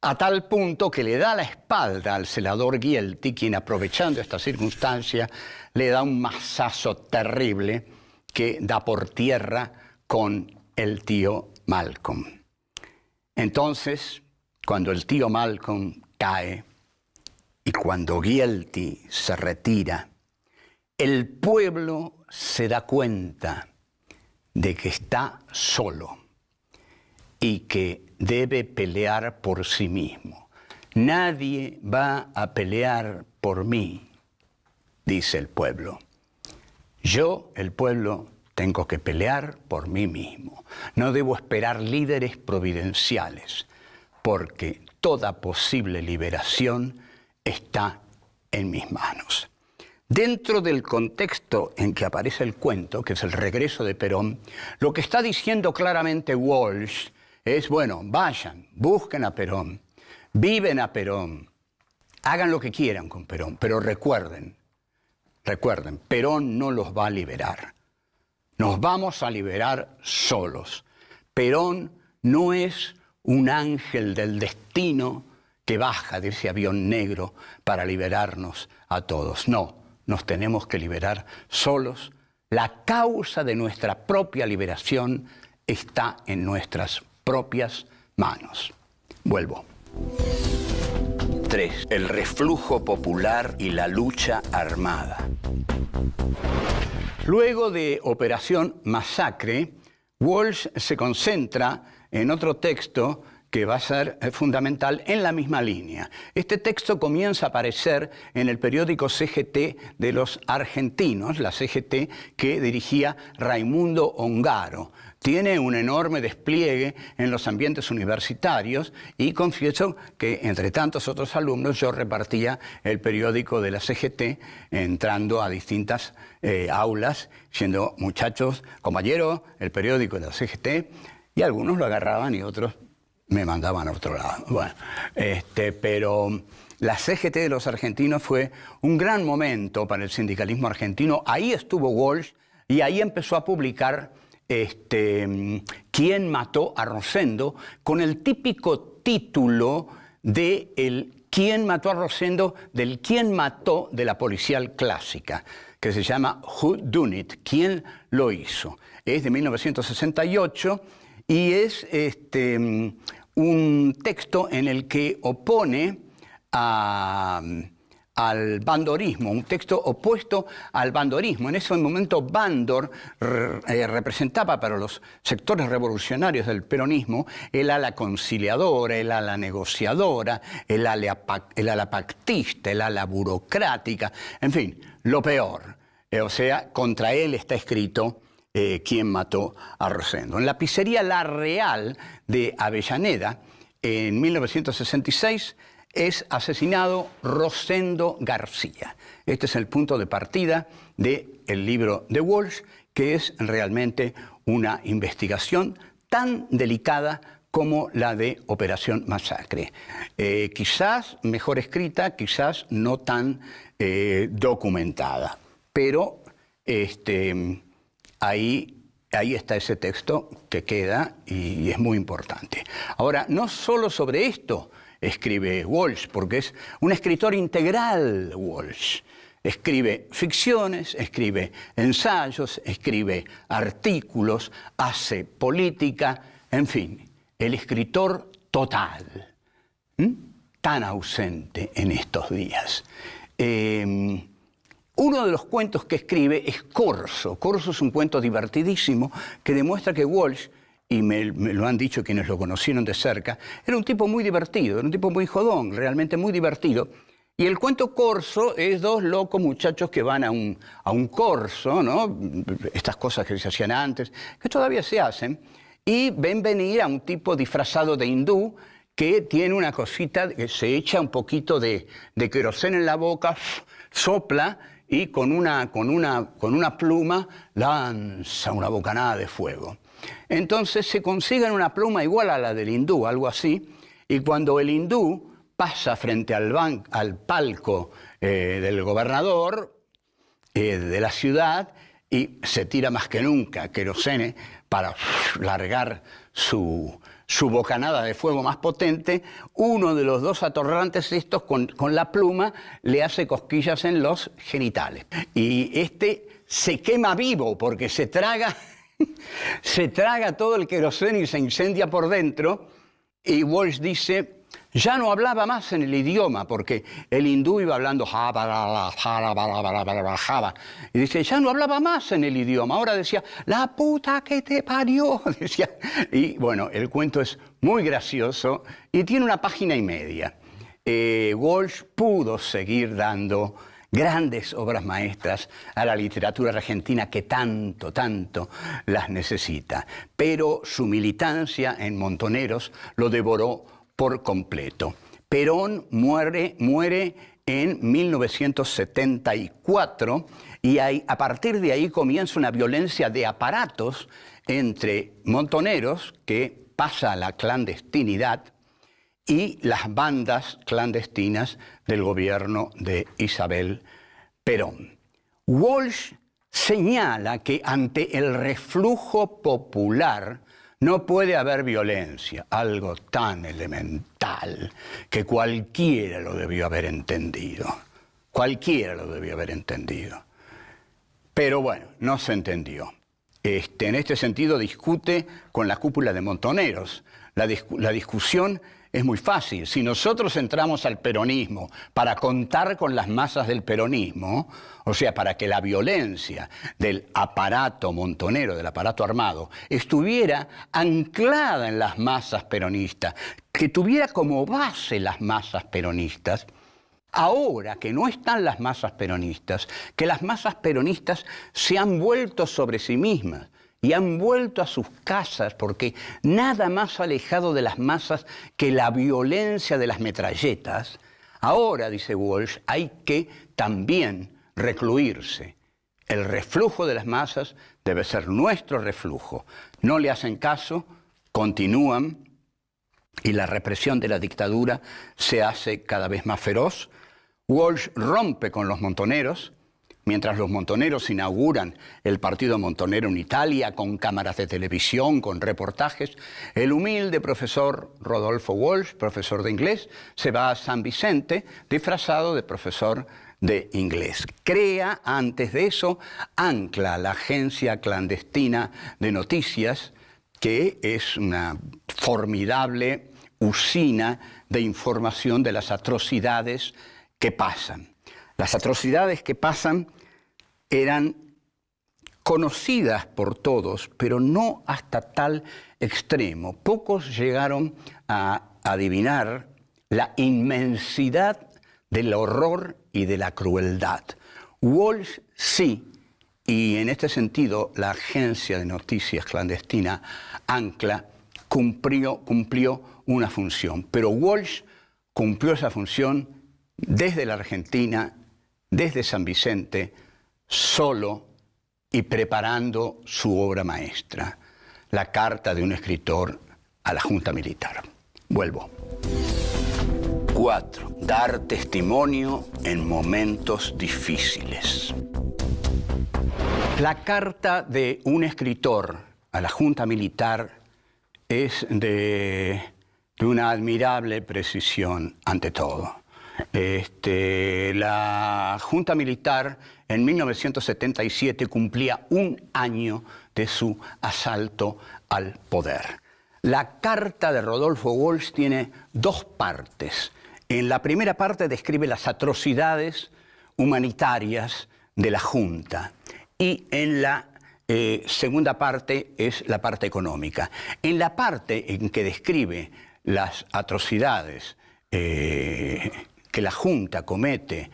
a tal punto que le da la espalda al celador Gielty, quien, aprovechando esta circunstancia, le da un mazazo terrible que da por tierra con el tío Malcolm. Entonces, cuando el tío Malcolm cae y cuando Gielty se retira, el pueblo se da cuenta de que está solo y que debe pelear por sí mismo. Nadie va a pelear por mí, dice el pueblo. Yo, el pueblo, tengo que pelear por mí mismo. No debo esperar líderes providenciales, porque toda posible liberación está en mis manos. Dentro del contexto en que aparece el cuento, que es el regreso de Perón, lo que está diciendo claramente Walsh es: bueno, vayan, busquen a Perón, viven a Perón, hagan lo que quieran con Perón, pero recuerden, Perón no los va a liberar. Nos vamos a liberar solos. Perón no es un ángel del destino que baja de ese avión negro para liberarnos a todos. No, nos tenemos que liberar solos. La causa de nuestra propia liberación está en nuestras propias manos. Vuelvo. 3. El reflujo popular y la lucha armada. Luego de Operación Masacre, Walsh se concentra en otro texto que va a ser fundamental en la misma línea. Este texto comienza a aparecer en el periódico CGT de los argentinos, la CGT que dirigía Raimundo Ongaro. Tiene un enorme despliegue en los ambientes universitarios y confieso que, entre tantos otros alumnos, yo repartía el periódico de la CGT entrando a distintas aulas, siendo muchachos, compañeros, el periódico de la CGT, y algunos lo agarraban y otros me mandaban a otro lado. Bueno, pero la CGT de los argentinos fue un gran momento para el sindicalismo argentino. Ahí estuvo Walsh y ahí empezó a publicar ¿Quién mató a Rosendo?, con el típico título de ¿Quién mató a Rosendo?, del ¿Quién mató?, de la policial clásica, que se llama Who Done It?, ¿Quién lo hizo? es de 1968 y es un texto en el que opone al bandorismo, un texto opuesto al bandorismo. En ese momento Bandor representaba para los sectores revolucionarios del peronismo el ala conciliadora, el ala negociadora, el ala pactista, el ala burocrática, en fin, lo peor. O sea, contra él está escrito quién mató a Rosendo. En la pizzería La Real de Avellaneda, en 1966, es asesinado Rosendo García. Este es el punto de partida del libro de Walsh, que es realmente una investigación tan delicada como la de Operación Masacre. Quizás mejor escrita, quizás no tan documentada, pero ahí está ese texto que queda y es muy importante. Ahora, no solo sobre esto escribe Walsh, porque es un escritor integral, Walsh. Escribe ficciones, escribe ensayos, escribe artículos, hace política, en fin, el escritor total, tan ausente en estos días. Uno de los cuentos que escribe es Corso. Corso es un cuento divertidísimo que demuestra que Walsh, y me lo han dicho quienes lo conocieron de cerca, era un tipo muy divertido, era un tipo muy jodón, realmente muy divertido. Y el cuento Corso es dos locos muchachos que van a un corso, ¿no? Estas cosas que se hacían antes, que todavía se hacen, y ven venir a un tipo disfrazado de hindú que tiene una cosita que se echa un poquito de queroseno en la boca, sopla y con una pluma lanza una bocanada de fuego. Entonces se consiguen una pluma igual a la del hindú, algo así, y cuando el hindú pasa frente al palco del gobernador de la ciudad y se tira más que nunca querosene para largar su bocanada de fuego más potente, uno de los dos atorrantes estos con la pluma le hace cosquillas en los genitales. Y se quema vivo porque se traga todo el queroseno y se incendia por dentro. Y Walsh dice, ya no hablaba más en el idioma, porque el hindú iba hablando y dice, ya no hablaba más en el idioma, ahora decía, la puta que te parió, decía. Y bueno, el cuento es muy gracioso y tiene 1,5 páginas. Walsh pudo seguir dando grandes obras maestras a la literatura argentina que tanto, tanto las necesita. Pero su militancia en Montoneros lo devoró por completo. Perón muere en 1974 y a partir de ahí comienza una violencia de aparatos entre Montoneros, que pasa a la clandestinidad, y las bandas clandestinas del gobierno de Isabel Perón. Walsh señala que ante el reflujo popular no puede haber violencia, algo tan elemental que cualquiera lo debió haber entendido. Cualquiera lo debió haber entendido. Pero bueno, no se entendió. En este sentido discute con la cúpula de Montoneros. La discusión es muy fácil. Si nosotros entramos al peronismo para contar con las masas del peronismo, o sea, para que la violencia del aparato montonero, del aparato armado, estuviera anclada en las masas peronistas, que tuviera como base las masas peronistas, ahora que no están las masas peronistas, que las masas peronistas se han vuelto sobre sí mismas, y han vuelto a sus casas, porque nada más alejado de las masas que la violencia de las metralletas. Ahora, dice Walsh, hay que también recluirse. El reflujo de las masas debe ser nuestro reflujo. No le hacen caso, continúan, y la represión de la dictadura se hace cada vez más feroz. Walsh rompe con los montoneros. Mientras los montoneros inauguran el partido montonero en Italia con cámaras de televisión, con reportajes, el humilde profesor Rodolfo Walsh, profesor de inglés, se va a San Vicente disfrazado de profesor de inglés. Crea, antes de eso, Ancla, la agencia clandestina de noticias, que es una formidable usina de información de las atrocidades que pasan. Las atrocidades que pasan eran conocidas por todos, pero no hasta tal extremo. Pocos llegaron a adivinar la inmensidad del horror y de la crueldad. Walsh sí, y en este sentido la agencia de noticias clandestina Ancla cumplió una función, pero Walsh cumplió esa función desde la Argentina, desde San Vicente, solo y preparando su obra maestra, la carta de un escritor a la Junta Militar. Vuelvo. 4. Dar testimonio en momentos difíciles. La carta de un escritor a la Junta Militar es de una admirable precisión ante todo. La Junta Militar en 1977 cumplía un año de su asalto al poder. La carta de Rodolfo Walsh tiene dos partes. En la primera parte describe las atrocidades humanitarias de la Junta y en la segunda parte es la parte económica. En la parte en que describe las atrocidades que la Junta comete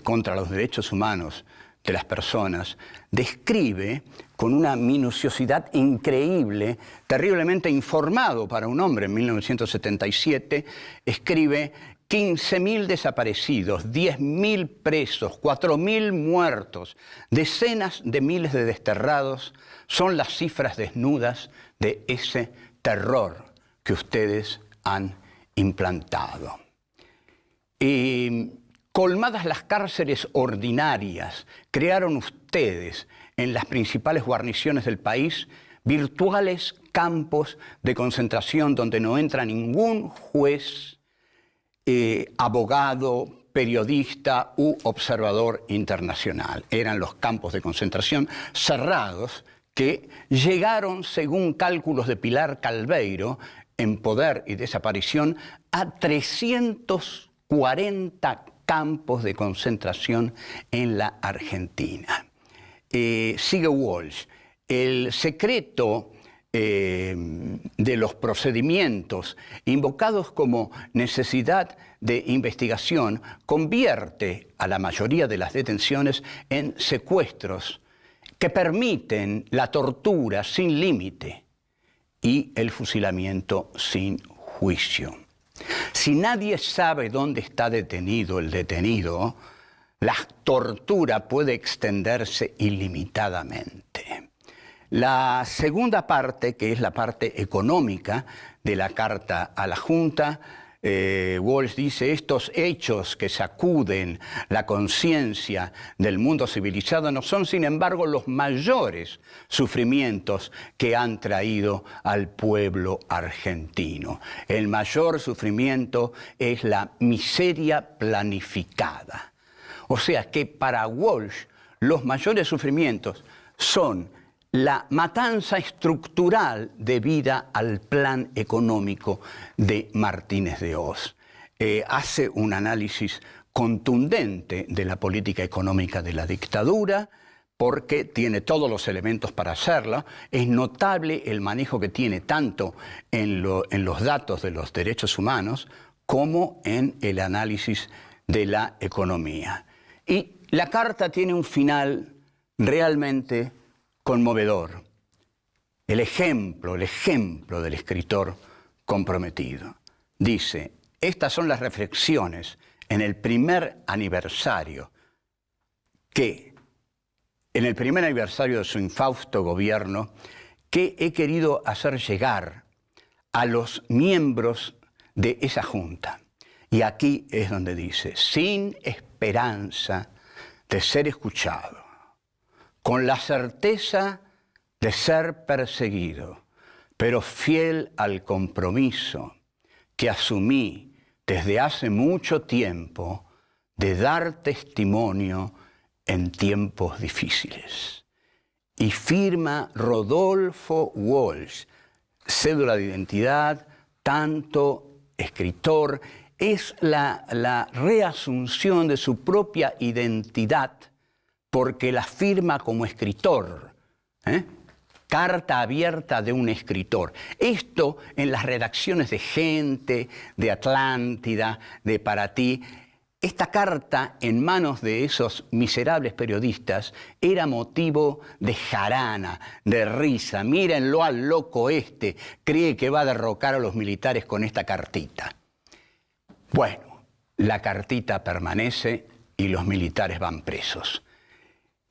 contra los derechos humanos de las personas, describe con una minuciosidad increíble, terriblemente informado para un hombre en 1977, escribe 15.000 desaparecidos, 10.000 presos, 4.000 muertos, decenas de miles de desterrados, son las cifras desnudas de ese terror que ustedes han implantado. Colmadas las cárceles ordinarias, crearon ustedes en las principales guarniciones del país virtuales campos de concentración donde no entra ningún juez, abogado, periodista u observador internacional. Eran los campos de concentración cerrados que llegaron, según cálculos de Pilar Calveiro, en Poder y Desaparición, a 340 campos de concentración en la Argentina. Sigue Walsh. El secreto de los procedimientos invocados como necesidad de investigación convierte a la mayoría de las detenciones en secuestros que permiten la tortura sin límite y el fusilamiento sin juicio. Si nadie sabe dónde está detenido el detenido, la tortura puede extenderse ilimitadamente. La segunda parte, que es la parte económica de la carta a la Junta, Walsh dice: estos hechos que sacuden la conciencia del mundo civilizado no son, sin embargo, los mayores sufrimientos que han traído al pueblo argentino. El mayor sufrimiento es la miseria planificada. O sea que para Walsh los mayores sufrimientos son la matanza estructural debida al plan económico de Martínez de Hoz. Hace un análisis contundente de la política económica de la dictadura, porque tiene todos los elementos para hacerlo. Es notable el manejo que tiene tanto en los datos de los derechos humanos como en el análisis de la economía. Y la carta tiene un final realmente conmovedor. El ejemplo del escritor comprometido. Dice: estas son las reflexiones en el primer aniversario de su infausto gobierno que he querido hacer llegar a los miembros de esa junta. Y aquí es donde dice: sin esperanza de ser escuchado, con la certeza de ser perseguido, pero fiel al compromiso que asumí desde hace mucho tiempo de dar testimonio en tiempos difíciles. Y firma Rodolfo Walsh, cédula de identidad, tanto escritor, es la reasunción de su propia identidad porque la firma como escritor. Carta abierta de un escritor. Esto en las redacciones de Gente, de Atlántida, de Para Ti. Esta carta en manos de esos miserables periodistas era motivo de jarana, de risa. Mírenlo al loco este, cree que va a derrocar a los militares con esta cartita. Bueno, la cartita permanece y los militares van presos.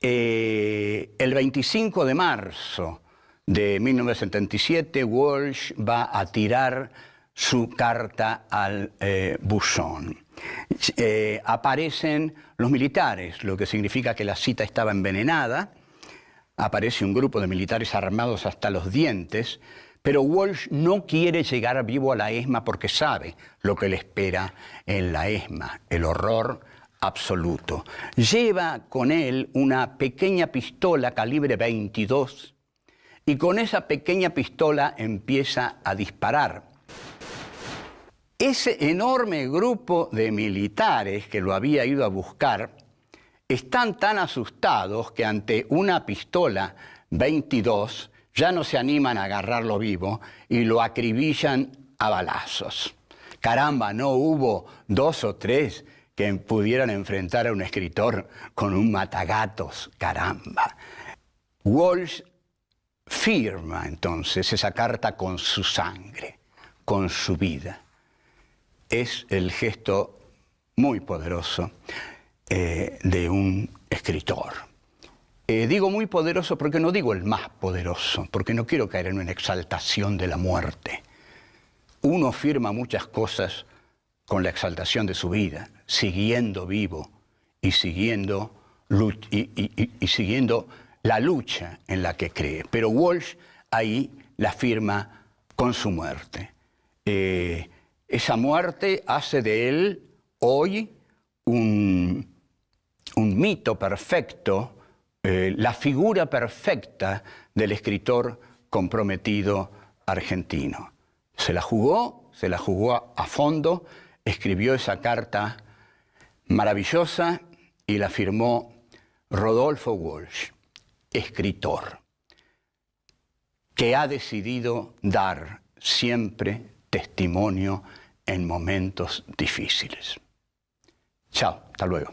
El 25 de marzo de 1977, Walsh va a tirar su carta al buzón. Aparecen los militares, lo que significa que la cita estaba envenenada. Aparece un grupo de militares armados hasta los dientes, pero Walsh no quiere llegar vivo a la ESMA porque sabe lo que le espera en la ESMA, el horror absoluto. Lleva con él una pequeña pistola calibre 22 y con esa pequeña pistola empieza a disparar. Ese enorme grupo de militares que lo había ido a buscar están tan asustados que ante una pistola 22 ya no se animan a agarrarlo vivo y lo acribillan a balazos. Caramba, no hubo 2 o 3 que pudieran enfrentar a un escritor con un matagatos, caramba. Walsh firma entonces esa carta con su sangre, con su vida. Es el gesto muy poderoso de un escritor. Digo muy poderoso porque no digo el más poderoso, porque no quiero caer en una exaltación de la muerte. Uno firma muchas cosas con la exaltación de su vida, siguiendo vivo y siguiendo la lucha en la que cree. Pero Walsh ahí la firma con su muerte. Esa muerte hace de él hoy un mito perfecto, la figura perfecta del escritor comprometido argentino. Se la jugó a fondo, escribió esa carta maravillosa y la firmó Rodolfo Walsh, escritor, que ha decidido dar siempre testimonio en momentos difíciles. Chao, hasta luego.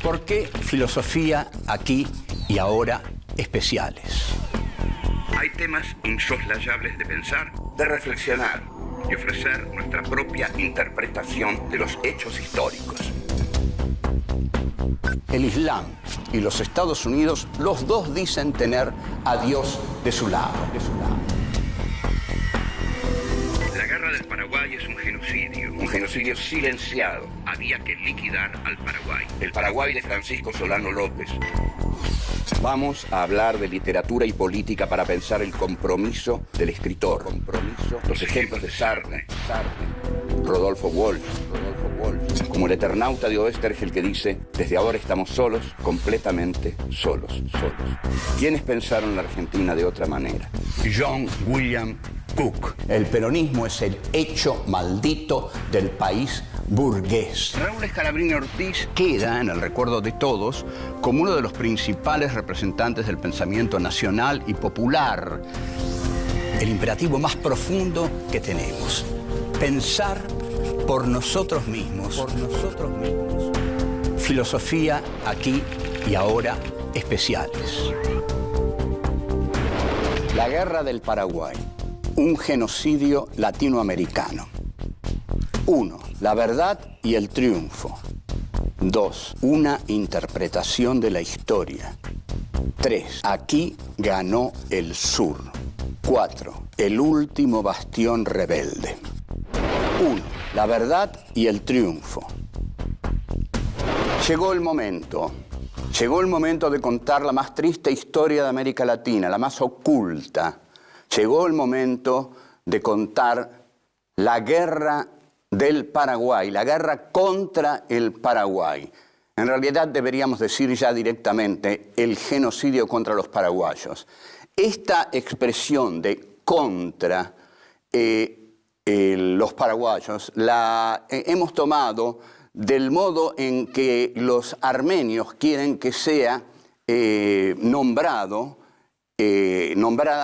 ¿Por qué filosofía aquí y ahora especiales? Hay temas insoslayables de pensar, de reflexionar y ofrecer nuestra propia interpretación de los hechos históricos. El Islam y los Estados Unidos, los dos dicen tener a Dios de su lado. La guerra del Paraguay es un genocidio silenciado. Había que liquidar al Paraguay. El Paraguay de Francisco Solano López. Vamos a hablar de literatura y política para pensar el compromiso del escritor. Los ejemplos de Sartre, Rodolfo Walsh, como el Eternauta de Oestergel que dice: desde ahora estamos solos, completamente solos. ¿Quiénes pensaron la Argentina de otra manera? John William Cook. El peronismo es el hecho maldito del país burgués. Raúl Scalabrini Ortiz queda en el recuerdo de todos como uno de los principales representantes del pensamiento nacional y popular. El imperativo más profundo que tenemos: pensar por nosotros mismos. Filosofía aquí y ahora especiales. La guerra del Paraguay, un genocidio latinoamericano. 1. La verdad y el triunfo. 2. Una interpretación de la historia. 3. Aquí ganó el sur. 4. El último bastión rebelde. 1. La verdad y el triunfo. Llegó el momento de contar la más triste historia de América Latina, la más oculta. Llegó el momento de contar la guerra del Paraguay, la guerra contra el Paraguay. En realidad deberíamos decir ya directamente el genocidio contra los paraguayos. Esta expresión de contra los paraguayos la hemos tomado del modo en que los armenios quieren que sea nombrada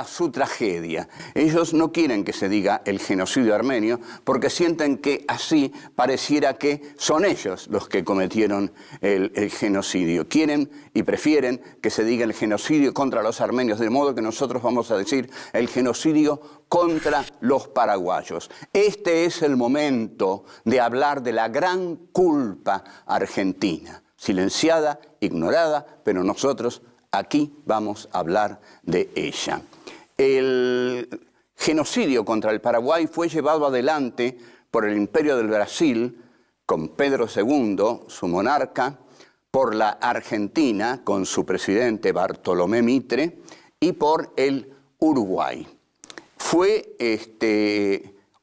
su tragedia. Ellos no quieren que se diga el genocidio armenio porque sienten que así pareciera que son ellos los que cometieron el genocidio. Quieren y prefieren que se diga el genocidio contra los armenios, de modo que nosotros vamos a decir el genocidio contra los paraguayos. Este es el momento de hablar de la gran culpa argentina, silenciada, ignorada, pero nosotros aquí vamos a hablar de ella. El genocidio contra el Paraguay fue llevado adelante por el Imperio del Brasil, con Pedro II, su monarca, por la Argentina, con su presidente Bartolomé Mitre, y por el Uruguay.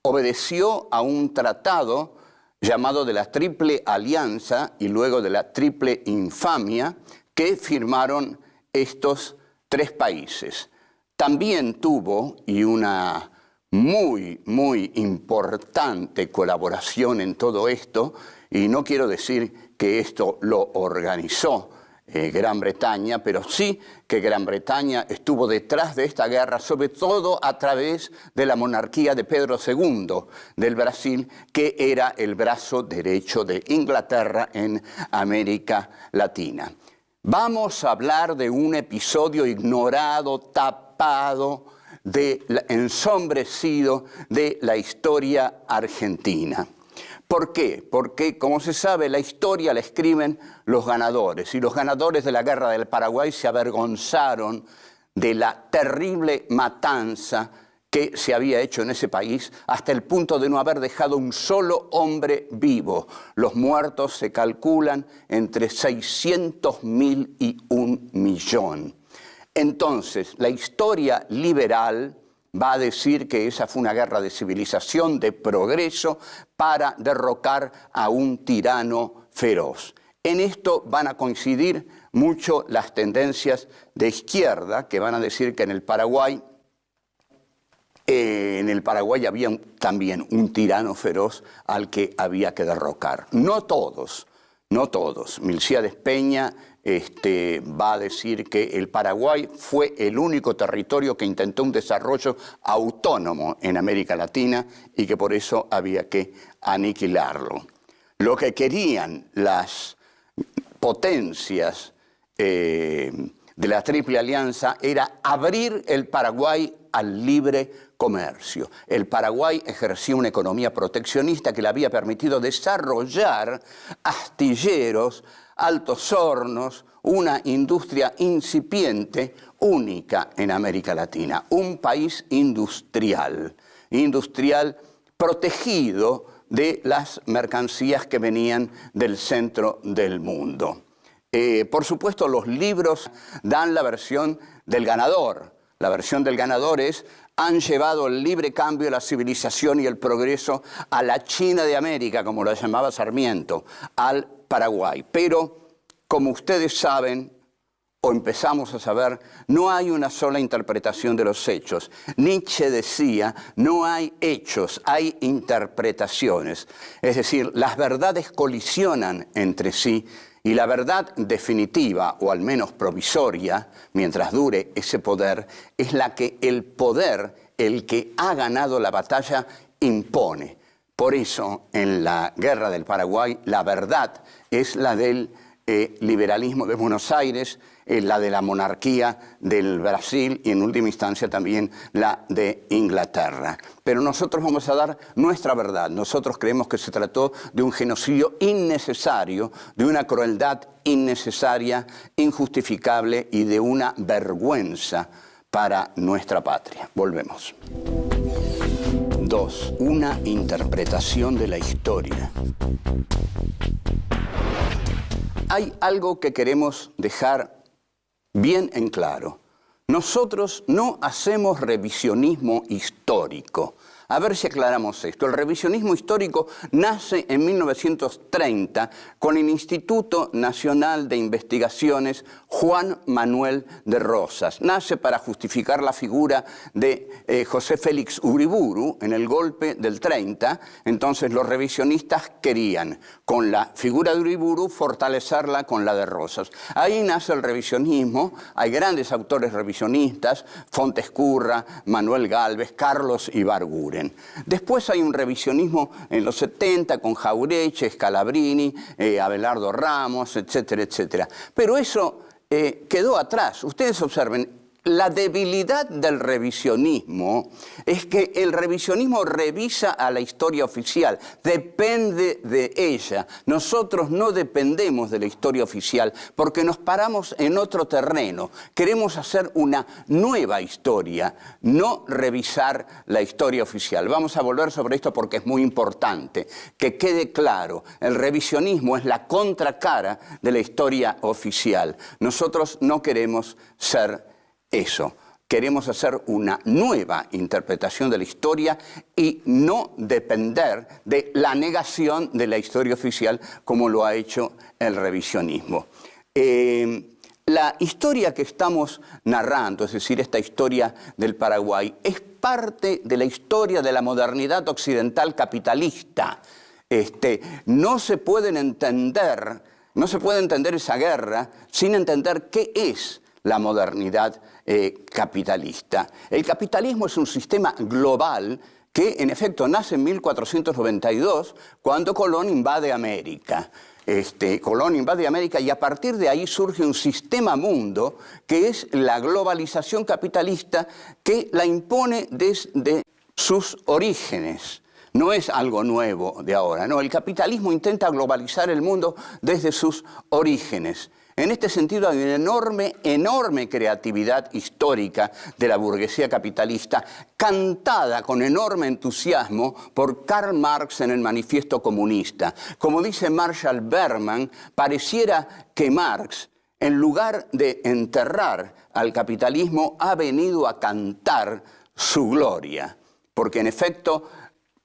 Obedeció a un tratado llamado de la Triple Alianza y luego de la Triple Infamia, que firmaron estos tres países. También tuvo, y una muy importante colaboración en todo esto, y no quiero decir que esto lo organizó Gran Bretaña, pero sí que Gran Bretaña estuvo detrás de esta guerra, sobre todo a través de la monarquía de Pedro II del Brasil, que era el brazo derecho de Inglaterra en América Latina. Vamos a hablar de un episodio ignorado, tapado, ensombrecido de la historia argentina. ¿Por qué? Porque, como se sabe, la historia la escriben los ganadores, y los ganadores de la Guerra del Paraguay se avergonzaron de la terrible matanza que se había hecho en ese país, hasta el punto de no haber dejado un solo hombre vivo. Los muertos se calculan entre 600.000 y 1.000.000. Entonces, la historia liberal va a decir que esa fue una guerra de civilización, de progreso, para derrocar a un tirano feroz. En esto van a coincidir mucho las tendencias de izquierda, que van a decir que en el Paraguay había también un tirano feroz al que había que derrocar. No todos. Milcíades Peña va a decir que el Paraguay fue el único territorio que intentó un desarrollo autónomo en América Latina y que por eso había que aniquilarlo. Lo que querían las potencias de la Triple Alianza era abrir el Paraguay al libre comercio. El Paraguay ejercía una economía proteccionista que le había permitido desarrollar astilleros, altos hornos, una industria incipiente única en América Latina. Un país industrial protegido de las mercancías que venían del centro del mundo. Por supuesto, los libros dan la versión del ganador. La versión del ganador es: han llevado el libre cambio, la civilización y el progreso a la China de América, como lo llamaba Sarmiento, al Paraguay. Pero, como ustedes saben, o empezamos a saber, no hay una sola interpretación de los hechos. Nietzsche decía, no hay hechos, hay interpretaciones. Es decir, las verdades colisionan entre sí, y la verdad definitiva, o al menos provisoria, mientras dure ese poder, es la que el poder, el que ha ganado la batalla, impone. Por eso, en la Guerra del Paraguay, la verdad es la del liberalismo de Buenos Aires, la de la monarquía del Brasil y en última instancia también la de Inglaterra. Pero nosotros vamos a dar nuestra verdad. Nosotros creemos que se trató de un genocidio innecesario, de una crueldad innecesaria, injustificable y de una vergüenza para nuestra patria. Volvemos. 2. Una interpretación de la historia. Hay algo que queremos dejar bien en claro. Nosotros no hacemos revisionismo histórico. A ver si aclaramos esto. El revisionismo histórico nace en 1930 con el Instituto Nacional de Investigaciones Juan Manuel de Rosas. Nace para justificar la figura de José Félix Uriburu en el golpe del 30. Entonces los revisionistas querían, con la figura de Uriburu, fortalecerla con la de Rosas. Ahí nace el revisionismo. Hay grandes autores revisionistas, Fontescurra, Manuel Gálvez, Carlos Ibarguren. Después hay un revisionismo en los 70 con Jauretche, Scalabrini, Abelardo Ramos, etcétera, etcétera. Pero eso quedó atrás. Ustedes observen, la debilidad del revisionismo es que el revisionismo revisa a la historia oficial, depende de ella. Nosotros no dependemos de la historia oficial porque nos paramos en otro terreno. Queremos hacer una nueva historia, no revisar la historia oficial. Vamos a volver sobre esto porque es muy importante que quede claro. El revisionismo es la contracara de la historia oficial. Nosotros no queremos ser eso. Queremos hacer una nueva interpretación de la historia y no depender de la negación de la historia oficial como lo ha hecho el revisionismo. La historia que estamos narrando, es decir, esta historia del Paraguay, es parte de la historia de la modernidad occidental capitalista. No se puede entender esa guerra sin entender qué es la modernidad capitalista. El capitalismo es un sistema global que en efecto nace en 1492 cuando Colón invade América. Colón invade América y a partir de ahí surge un sistema mundo que es la globalización capitalista que la impone desde sus orígenes. No es algo nuevo de ahora, no. El capitalismo intenta globalizar el mundo desde sus orígenes. En este sentido hay una enorme creatividad histórica de la burguesía capitalista, cantada con enorme entusiasmo por Karl Marx en el Manifiesto Comunista. Como dice Marshall Berman, pareciera que Marx, en lugar de enterrar al capitalismo, ha venido a cantar su gloria, porque en efecto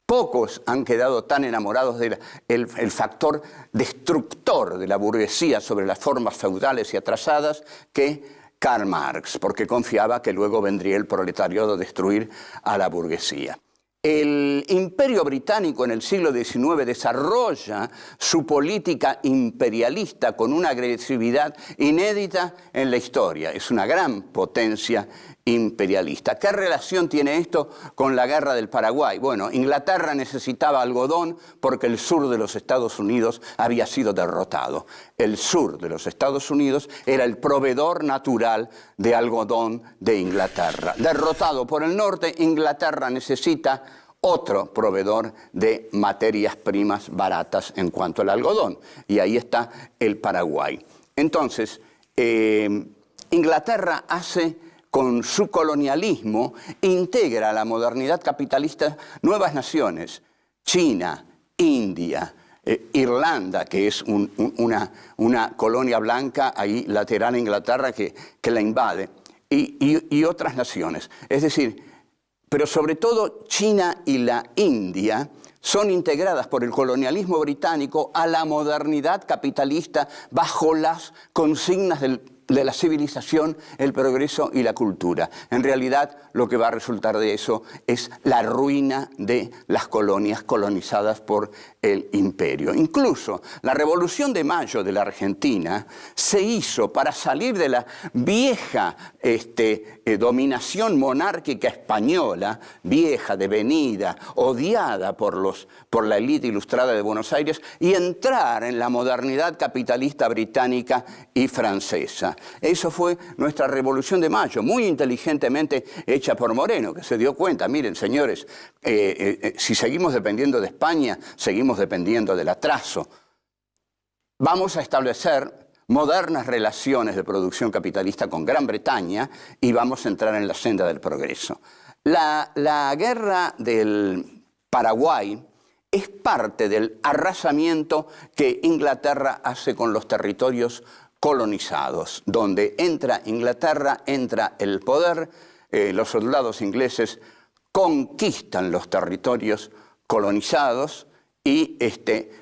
pocos han quedado tan enamorados del factor destructor de la burguesía sobre las formas feudales y atrasadas que Karl Marx, porque confiaba que luego vendría el proletariado a destruir a la burguesía. El Imperio Británico en el siglo XIX desarrolla su política imperialista con una agresividad inédita en la historia. Es una gran potencia imperialista. ¿Qué relación tiene esto con la guerra del Paraguay? Bueno, Inglaterra necesitaba algodón porque el sur de los Estados Unidos había sido derrotado. El sur de los Estados Unidos era el proveedor natural de algodón de Inglaterra. Derrotado por el norte, Inglaterra necesita otro proveedor de materias primas baratas en cuanto al algodón. Y ahí está el Paraguay. Entonces, Inglaterra hace, con su colonialismo, integra a la modernidad capitalista nuevas naciones. China, India, Irlanda, que es una colonia blanca ahí lateral a Inglaterra que la invade, y otras naciones. Es decir, pero sobre todo China y la India son integradas por el colonialismo británico a la modernidad capitalista bajo las consignas de la civilización, el progreso y la cultura. En realidad, lo que va a resultar de eso es la ruina de las colonias colonizadas por el imperio. Incluso la Revolución de Mayo de la Argentina se hizo para salir de la vieja dominación monárquica española, vieja, devenida, odiada por la élite ilustrada de Buenos Aires, y entrar en la modernidad capitalista británica y francesa. Eso fue nuestra Revolución de Mayo, muy inteligentemente hecha por Moreno, que se dio cuenta, miren señores, si seguimos dependiendo de España, seguimos dependiendo del atraso. Vamos a establecer modernas relaciones de producción capitalista con Gran Bretaña y vamos a entrar en la senda del progreso. La guerra del Paraguay es parte del arrasamiento que Inglaterra hace con los territorios colonizados, donde entra Inglaterra, entra el poder, los soldados ingleses conquistan los territorios colonizados y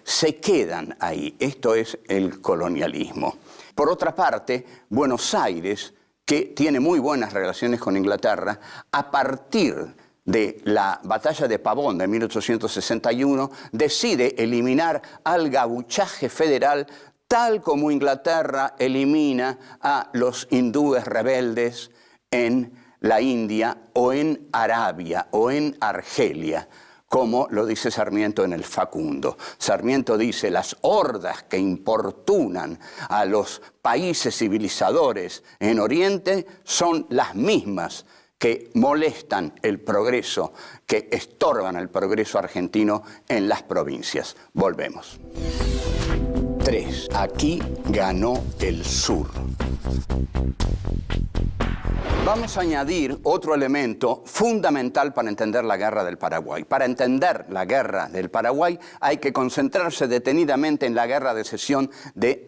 se quedan ahí. Esto es el colonialismo. Por otra parte, Buenos Aires, que tiene muy buenas relaciones con Inglaterra, a partir de la batalla de Pavón de 1861, decide eliminar al gauchaje federal tal como Inglaterra elimina a los hindúes rebeldes en la India o en Arabia o en Argelia, como lo dice Sarmiento en el Facundo. Sarmiento dice: las hordas que importunan a los países civilizadores en Oriente son las mismas que molestan el progreso, que estorban el progreso argentino en las provincias. Volvemos. 3. Aquí ganó el sur. Vamos a añadir otro elemento fundamental para entender la guerra del Paraguay. Para entender la guerra del Paraguay hay que concentrarse detenidamente en la guerra de secesión de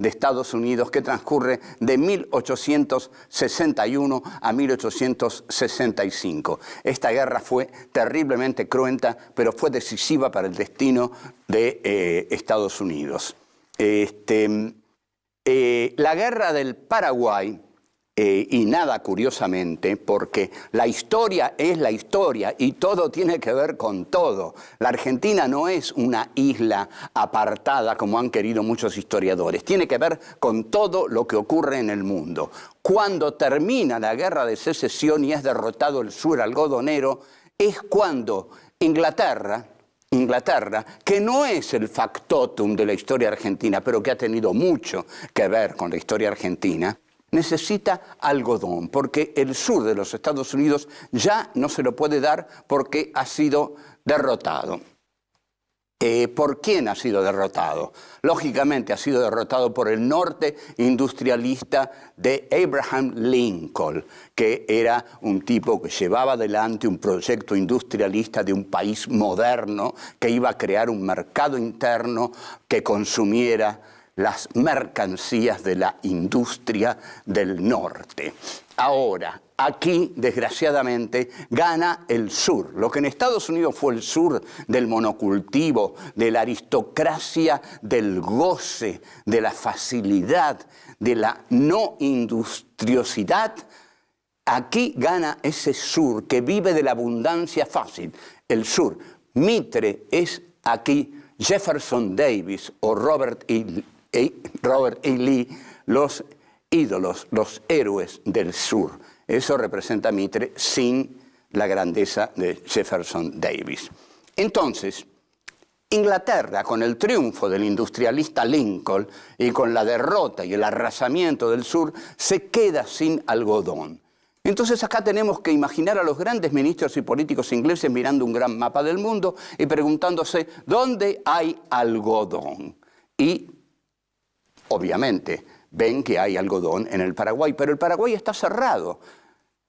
Estados Unidos, que transcurre de 1861 a 1865. Esta guerra fue terriblemente cruenta, pero fue decisiva para el destino de Estados Unidos. La guerra del Paraguay, y nada curiosamente, porque la historia es la historia y todo tiene que ver con todo. La Argentina no es una isla apartada como han querido muchos historiadores, tiene que ver con todo lo que ocurre en el mundo. Cuando termina la guerra de secesión y es derrotado el sur algodonero, es cuando Inglaterra, que no es el factotum de la historia argentina, pero que ha tenido mucho que ver con la historia argentina, necesita algodón, porque el sur de los Estados Unidos ya no se lo puede dar porque ha sido derrotado. ¿Por quién ha sido derrotado? Lógicamente ha sido derrotado por el norte industrialista de Abraham Lincoln, que era un tipo que llevaba adelante un proyecto industrialista de un país moderno que iba a crear un mercado interno que consumiera las mercancías de la industria del norte. Ahora, aquí, desgraciadamente, gana el sur. Lo que en Estados Unidos fue el sur del monocultivo, de la aristocracia, del goce, de la facilidad, de la no industriosidad, aquí gana ese sur que vive de la abundancia fácil. El sur. Mitre es aquí Jefferson Davis o Robert E. Lee, los ídolos, los héroes del sur. Eso representa Mitre sin la grandeza de Jefferson Davis. Entonces, Inglaterra, con el triunfo del industrialista Lincoln y con la derrota y el arrasamiento del sur, se queda sin algodón. Entonces acá tenemos que imaginar a los grandes ministros y políticos ingleses mirando un gran mapa del mundo y preguntándose ¿dónde hay algodón? Y obviamente ven que hay algodón en el Paraguay, pero el Paraguay está cerrado.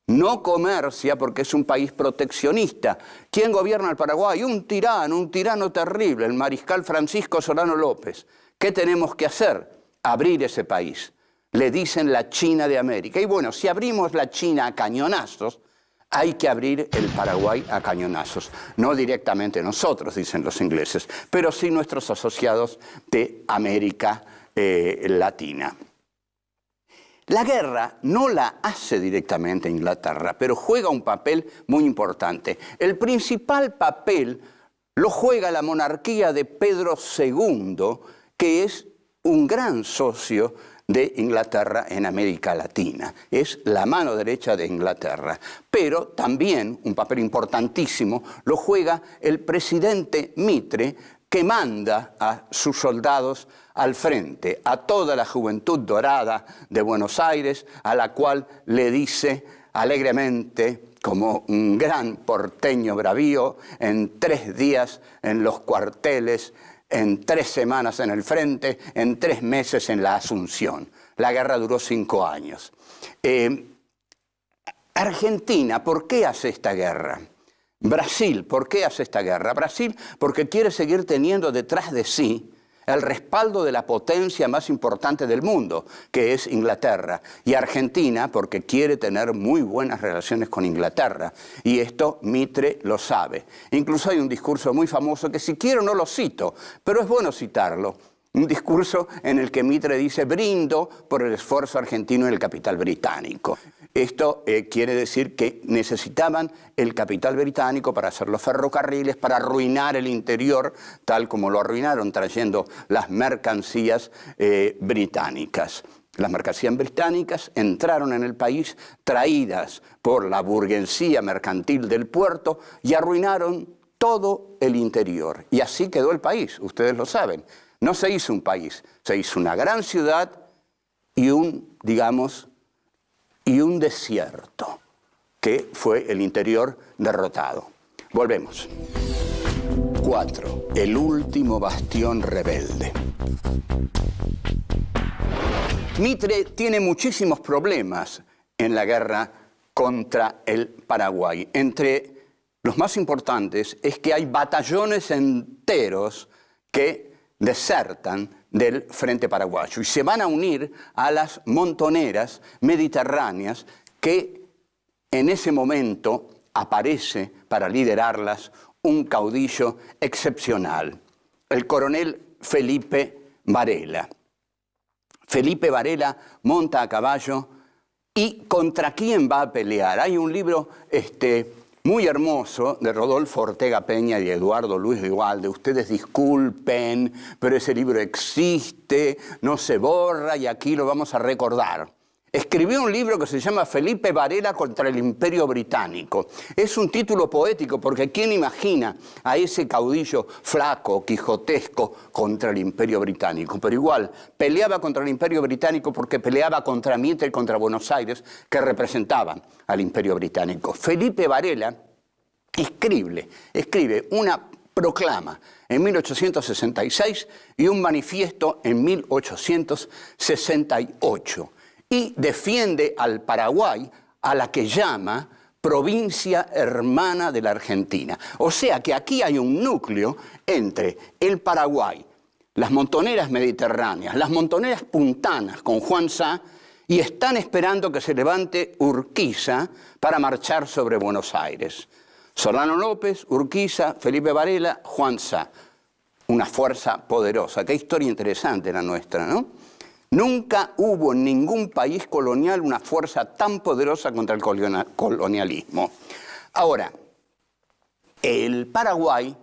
No comercia porque es un país proteccionista. ¿Quién gobierna el Paraguay? Un tirano terrible, el mariscal Francisco Solano López. ¿Qué tenemos que hacer? Abrir ese país. Le dicen la China de América. Y bueno, si abrimos la China a cañonazos, hay que abrir el Paraguay a cañonazos. No directamente nosotros, dicen los ingleses, pero sí nuestros asociados de América Latina. La guerra no la hace directamente Inglaterra, pero juega un papel muy importante. El principal papel lo juega la monarquía de Pedro II, que es un gran socio de Inglaterra en América Latina. Es la mano derecha de Inglaterra. Pero también, un papel importantísimo, lo juega el presidente Mitre, que manda a sus soldados al frente, a toda la juventud dorada de Buenos Aires, a la cual le dice alegremente, como un gran porteño bravío, en 3 días en los cuarteles, en 3 semanas en el frente, en 3 meses en la Asunción. La guerra duró 5 años. Argentina, ¿por qué hace esta guerra? Brasil, ¿por qué hace esta guerra? Brasil, porque quiere seguir teniendo detrás de sí el respaldo de la potencia más importante del mundo, que es Inglaterra. Y Argentina, porque quiere tener muy buenas relaciones con Inglaterra. Y esto Mitre lo sabe. Incluso hay un discurso muy famoso que si quiero no lo cito, pero es bueno citarlo. Un discurso en el que Mitre dice: brindo por el esfuerzo argentino en el capital británico. Esto quiere decir que necesitaban el capital británico para hacer los ferrocarriles, para arruinar el interior, tal como lo arruinaron trayendo las mercancías británicas. Las mercancías británicas entraron en el país traídas por la burguesía mercantil del puerto y arruinaron todo el interior. Y así quedó el país, ustedes lo saben. No se hizo un país, se hizo una gran ciudad y un desierto, que fue el interior derrotado. Volvemos. 4. El último bastión rebelde. Mitre tiene muchísimos problemas en la guerra contra el Paraguay. Entre los más importantes es que hay batallones enteros que desertan del frente paraguayo y se van a unir a las montoneras mediterráneas que en ese momento aparece para liderarlas un caudillo excepcional, el coronel Felipe Varela. Felipe Varela monta a caballo y ¿contra quién va a pelear? Hay un libro muy hermoso de Rodolfo Ortega Peña y Eduardo Luis Vivalde. Ustedes disculpen, pero ese libro existe, no se borra y aquí lo vamos a recordar. Escribió un libro que se llama Felipe Varela contra el Imperio Británico. Es un título poético porque ¿quién imagina a ese caudillo flaco, quijotesco contra el Imperio Británico? Pero igual, peleaba contra el Imperio Británico porque peleaba contra Mitre y contra Buenos Aires, que representaban al Imperio Británico. Felipe Varela escribe una proclama en 1866 y un manifiesto en 1868. Y defiende al Paraguay, a la que llama provincia hermana de la Argentina. O sea que aquí hay un núcleo entre el Paraguay, las montoneras mediterráneas, las montoneras puntanas con Juan Sá, y están esperando que se levante Urquiza para marchar sobre Buenos Aires. Solano López, Urquiza, Felipe Varela, Juan Sá. Una fuerza poderosa. Qué historia interesante la nuestra, ¿no? Nunca hubo en ningún país colonial una fuerza tan poderosa contra el colonialismo. Ahora, el Paraguay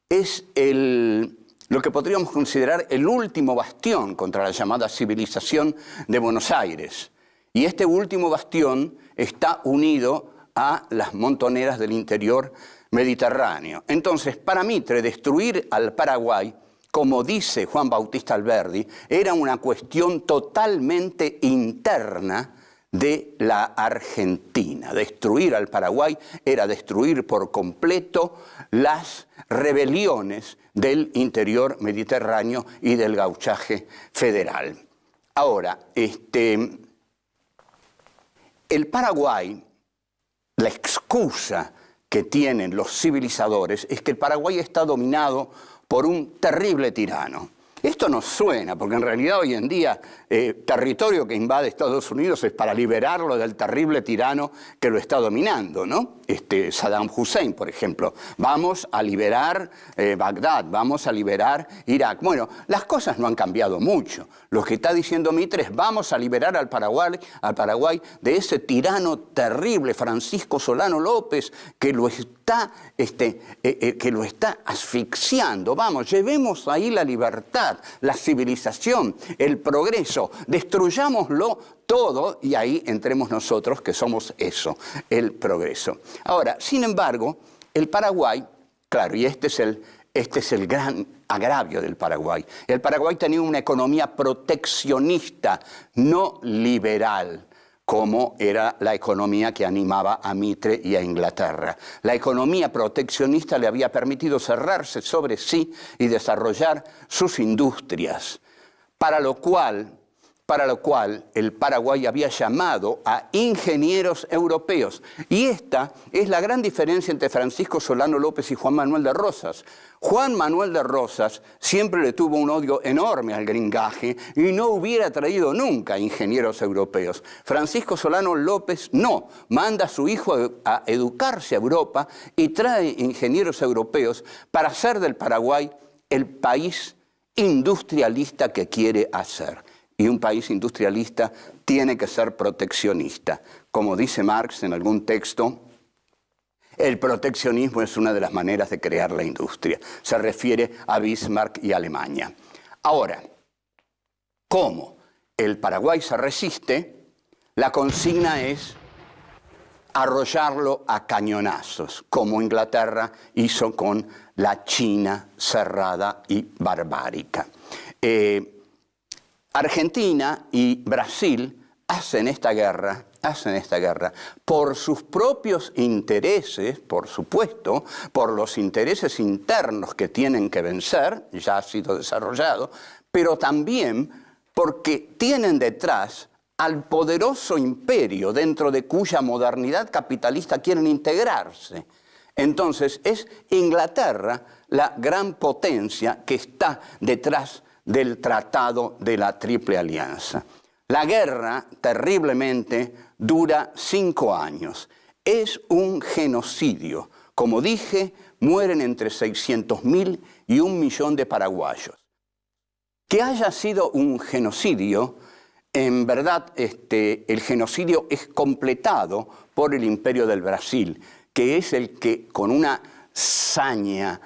es lo que podríamos considerar el último bastión contra la llamada civilización de Buenos Aires. Y este último bastión está unido a las montoneras del interior mediterráneo. Entonces, para Mitre, destruir al Paraguay, como dice Juan Bautista Alberdi, era una cuestión totalmente interna de la Argentina. Destruir al Paraguay era destruir por completo las rebeliones del interior mediterráneo y del gauchaje federal. Ahora, el Paraguay, la excusa que tienen los civilizadores es que el Paraguay está dominado por un terrible tirano. Esto nos suena, porque en realidad hoy en día territorio que invade Estados Unidos es para liberarlo del terrible tirano que lo está dominando, ¿no? Saddam Hussein, por ejemplo. Vamos a liberar Bagdad, vamos a liberar Irak. Bueno, las cosas no han cambiado mucho. Lo que está diciendo Mitre es vamos a liberar al Paraguay de ese tirano terrible, Francisco Solano López, que lo está asfixiando. Vamos, llevemos ahí la libertad, la civilización, el progreso, destruyámoslo todo y ahí entremos nosotros, que somos eso, el progreso. Ahora, sin embargo, el Paraguay, claro, y este es el gran agravio del Paraguay. El Paraguay tenía una economía proteccionista, no liberal, como era la economía que animaba a Mitre y a Inglaterra. La economía proteccionista le había permitido cerrarse sobre sí y desarrollar sus industrias, para lo cual el Paraguay había llamado a ingenieros europeos. Y esta es la gran diferencia entre Francisco Solano López y Juan Manuel de Rosas. Juan Manuel de Rosas siempre le tuvo un odio enorme al gringaje y no hubiera traído nunca ingenieros europeos. Francisco Solano López no, manda a su hijo a educarse a Europa y trae ingenieros europeos para hacer del Paraguay el país industrialista que quiere hacer. Y un país industrialista tiene que ser proteccionista. Como dice Marx en algún texto, el proteccionismo es una de las maneras de crear la industria. Se refiere a Bismarck y Alemania. Ahora, ¿cómo el Paraguay se resiste? La consigna es arrollarlo a cañonazos, como Inglaterra hizo con la China cerrada y barbárica. Argentina y Brasil hacen esta guerra por sus propios intereses, por supuesto, por los intereses internos que tienen que vencer, ya ha sido desarrollado, pero también porque tienen detrás al poderoso imperio dentro de cuya modernidad capitalista quieren integrarse. Entonces es Inglaterra la gran potencia que está detrás del Tratado de la Triple Alianza. La guerra, terriblemente, dura 5 años. Es un genocidio. Como dije, mueren entre 600.000 y 1 millón de paraguayos. Que haya sido un genocidio, en verdad el genocidio es completado por el Imperio del Brasil, que es el que con una saña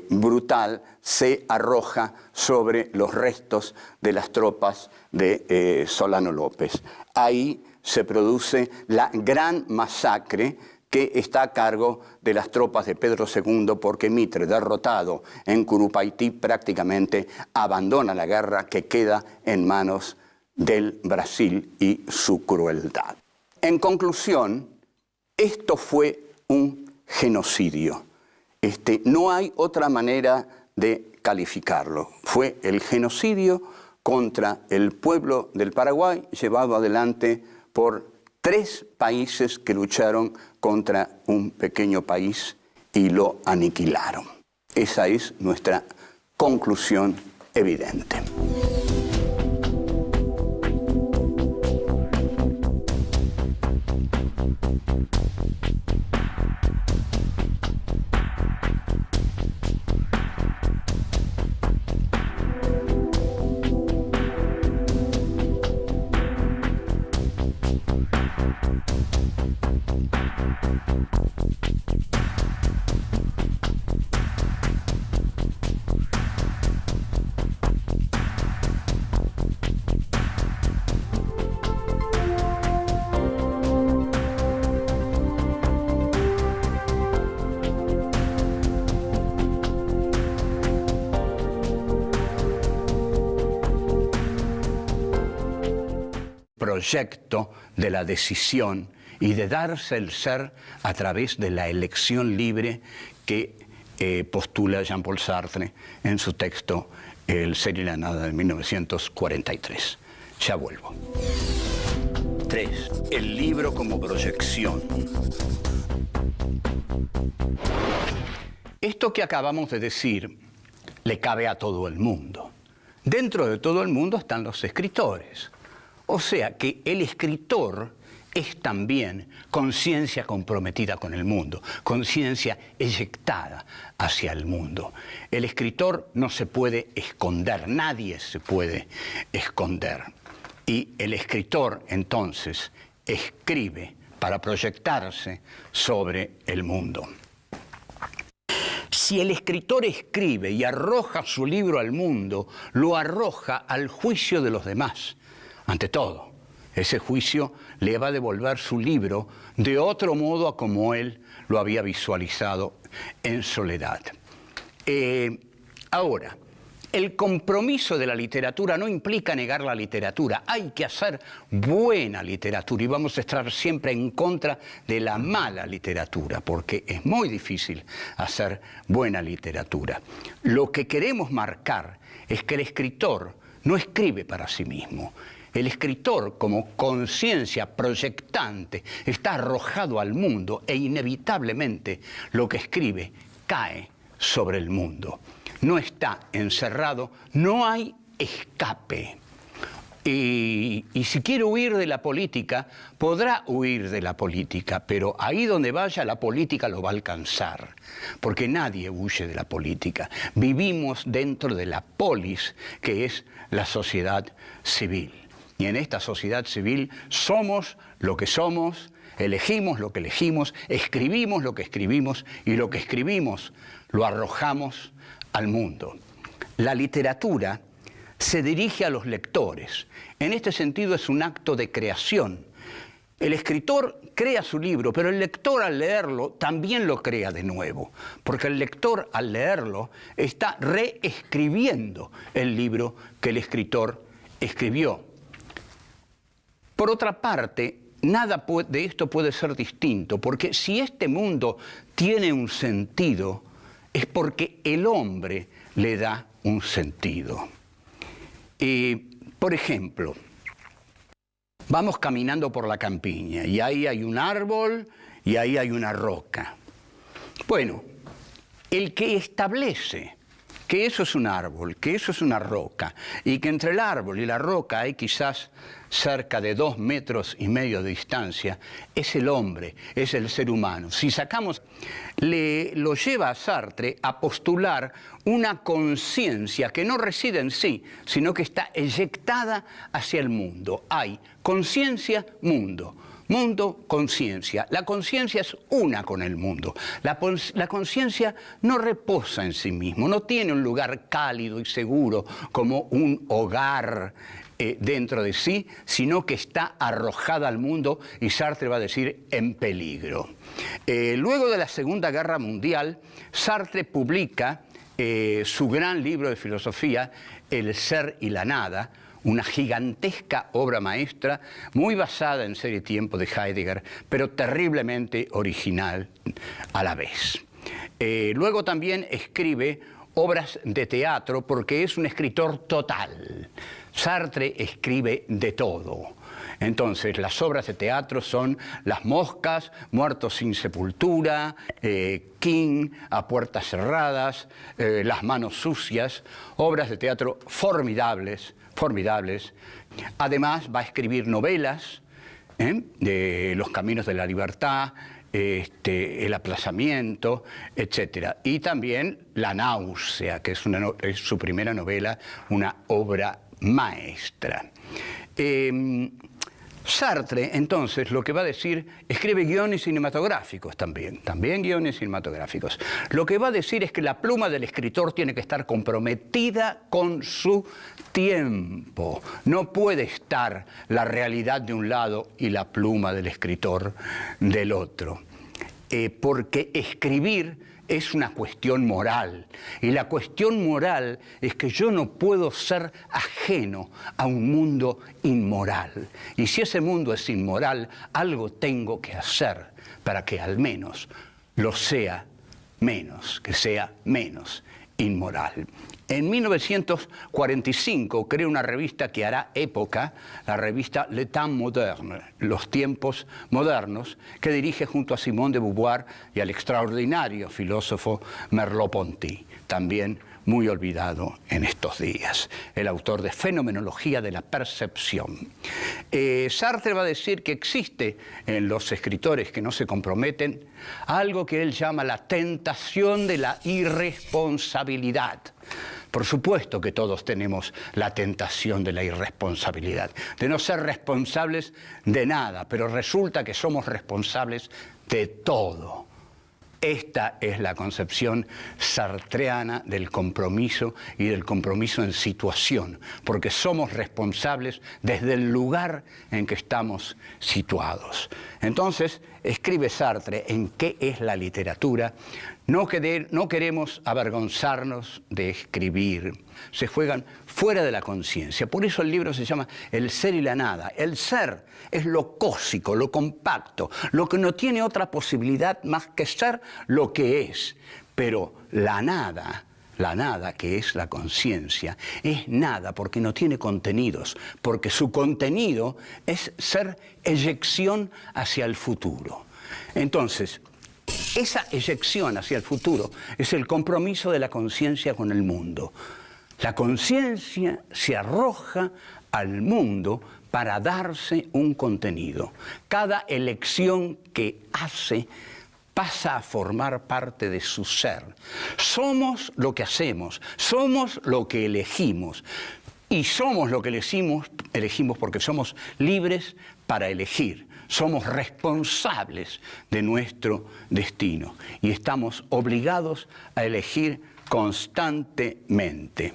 brutal se arroja sobre los restos de las tropas de Solano López. Ahí se produce la gran masacre que está a cargo de las tropas de Pedro II, porque Mitre, derrotado en Curupaití, prácticamente abandona la guerra que queda en manos del Brasil y su crueldad. En conclusión, esto fue un genocidio. No hay otra manera de calificarlo. Fue el genocidio contra el pueblo del Paraguay, llevado adelante por 3 países que lucharon contra un pequeño país y lo aniquilaron. Esa es nuestra conclusión evidente. Proyecto de la decisión y de darse el ser a través de la elección libre que postula Jean-Paul Sartre en su texto El ser y la nada de 1943. Ya vuelvo. 3. El libro como proyección. Esto que acabamos de decir le cabe a todo el mundo. dentro de todo el mundo están los escritores. O sea que el escritor es también conciencia comprometida con el mundo, conciencia eyectada hacia el mundo. El escritor no se puede esconder, nadie se puede esconder. Y el escritor, entonces, escribe para proyectarse sobre el mundo. Si el escritor escribe y arroja su libro al mundo, lo arroja al juicio de los demás, ante todo. Ese juicio le va a devolver su libro de otro modo a como él lo había visualizado en soledad. Ahora, el compromiso de la literatura no implica negar la literatura. Hay que hacer buena literatura y vamos a estar siempre en contra de la mala literatura, porque es muy difícil hacer buena literatura. Lo que queremos marcar es que el escritor no escribe para sí mismo. El escritor, como conciencia proyectante, está arrojado al mundo e inevitablemente lo que escribe cae sobre el mundo. No está encerrado, no hay escape. Y si quiere huir de la política, podrá huir de la política, pero ahí donde vaya la política lo va a alcanzar, porque nadie huye de la política. Vivimos dentro de la polis, que es la sociedad civil. Y en esta sociedad civil somos lo que somos, elegimos lo que elegimos, escribimos lo que escribimos y lo que escribimos lo arrojamos al mundo. La literatura se dirige a los lectores. En este sentido es un acto de creación. El escritor crea su libro, pero el lector al leerlo también lo crea de nuevo, porque el lector al leerlo está reescribiendo el libro que el escritor escribió. Por otra parte, nada de esto puede ser distinto, porque si este mundo tiene un sentido, es porque el hombre le da un sentido. Por ejemplo, vamos caminando por la campiña y ahí hay un árbol y ahí hay una roca. Bueno, el que establece que eso es un árbol, que eso es una roca, y que entre el árbol y la roca hay quizás cerca de 2,5 metros de distancia, es el hombre, es el ser humano. Si sacamos, lo lleva a Sartre a postular una conciencia que no reside en sí, sino que está eyectada hacia el mundo. Hay conciencia, mundo. Mundo, conciencia. La conciencia es una con el mundo. La conciencia no reposa en sí mismo, no tiene un lugar cálido y seguro como un hogar dentro de sí, sino que está arrojada al mundo y Sartre va a decir en peligro. Luego de la Segunda Guerra Mundial, Sartre publica su gran libro de filosofía, El ser y la nada, una gigantesca obra maestra, muy basada en Ser y Tiempo de Heidegger, pero terriblemente original a la vez. Luego también escribe obras de teatro porque es un escritor total. Sartre escribe de todo. Entonces, las obras de teatro son Las moscas, Muertos sin sepultura, King, A puertas cerradas, Las manos sucias, obras de teatro formidables. Además va a escribir novelas de Los caminos de la libertad, El aplazamiento, etc. Y también La náusea, que es su primera novela, una obra maestra. Sartre, entonces, lo que va a decir, escribe guiones cinematográficos también guiones cinematográficos. Lo que va a decir es que la pluma del escritor tiene que estar comprometida con su tiempo. No puede estar la realidad de un lado y la pluma del escritor del otro. Porque escribir es una cuestión moral, y la cuestión moral es que yo no puedo ser ajeno a un mundo inmoral. Y si ese mundo es inmoral, algo tengo que hacer para que al menos lo sea menos, que sea menos inmoral. En 1945 crea una revista que hará época, la revista Le Temps Moderne, Los tiempos modernos, que dirige junto a Simone de Beauvoir y al extraordinario filósofo Merleau-Ponty, también muy olvidado en estos días, el autor de Fenomenología de la Percepción. Sartre va a decir que existe en los escritores que no se comprometen algo que él llama la tentación de la irresponsabilidad. Por supuesto que todos tenemos la tentación de la irresponsabilidad, de no ser responsables de nada, pero resulta que somos responsables de todo. Esta es la concepción sartreana del compromiso y del compromiso en situación, porque somos responsables desde el lugar en que estamos situados. Entonces, escribe Sartre en ¿Qué es la literatura? No queremos avergonzarnos de escribir. Se juegan fuera de la conciencia. Por eso el libro se llama El ser y la nada. El ser es lo cósico, lo compacto, lo que no tiene otra posibilidad más que ser lo que es. Pero la nada, que es la conciencia, es nada porque no tiene contenidos, porque su contenido es ser eyección hacia el futuro. Entonces, esa eyección hacia el futuro es el compromiso de la conciencia con el mundo. La conciencia se arroja al mundo para darse un contenido. Cada elección que hace pasa a formar parte de su ser. Somos lo que hacemos, somos lo que elegimos. Y somos lo que elegimos porque somos libres para elegir. Somos responsables de nuestro destino y estamos obligados a elegir constantemente.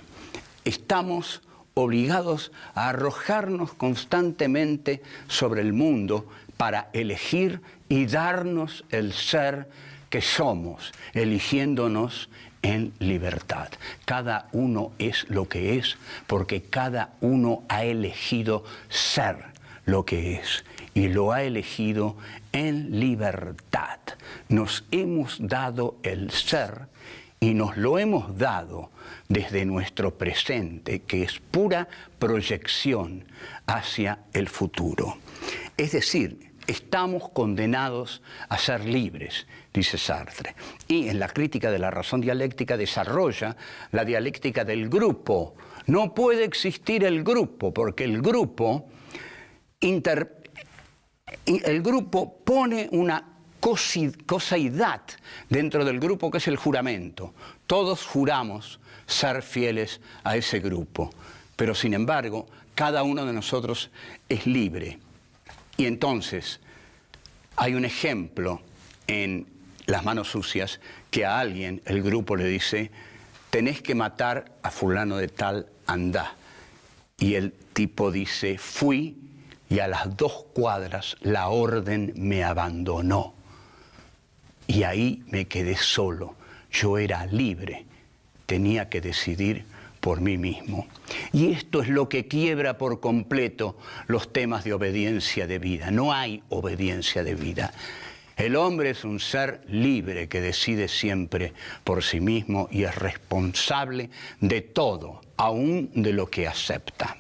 Estamos obligados a arrojarnos constantemente sobre el mundo para elegir y darnos el ser que somos, eligiéndonos en libertad. Cada uno es lo que es porque cada uno ha elegido ser lo que es. Y lo ha elegido en libertad. Nos hemos dado el ser y nos lo hemos dado desde nuestro presente, que es pura proyección hacia el futuro. Es decir, estamos condenados a ser libres, dice Sartre. Y en la crítica de la razón dialéctica desarrolla la dialéctica del grupo. No puede existir el grupo, porque el grupo pone una cosidad dentro del grupo que es el juramento. Todos juramos ser fieles a ese grupo, pero sin embargo, cada uno de nosotros es libre. Y entonces, hay un ejemplo en Las manos sucias que a alguien, el grupo le dice, tenés que matar a fulano de tal, andá. Y el tipo dice, fui, y a las 2 cuadras la orden me abandonó. Y ahí me quedé solo. Yo era libre. Tenía que decidir por mí mismo. Y esto es lo que quiebra por completo los temas de obediencia de vida. No hay obediencia de vida. El hombre es un ser libre que decide siempre por sí mismo y es responsable de todo, aún de lo que acepta.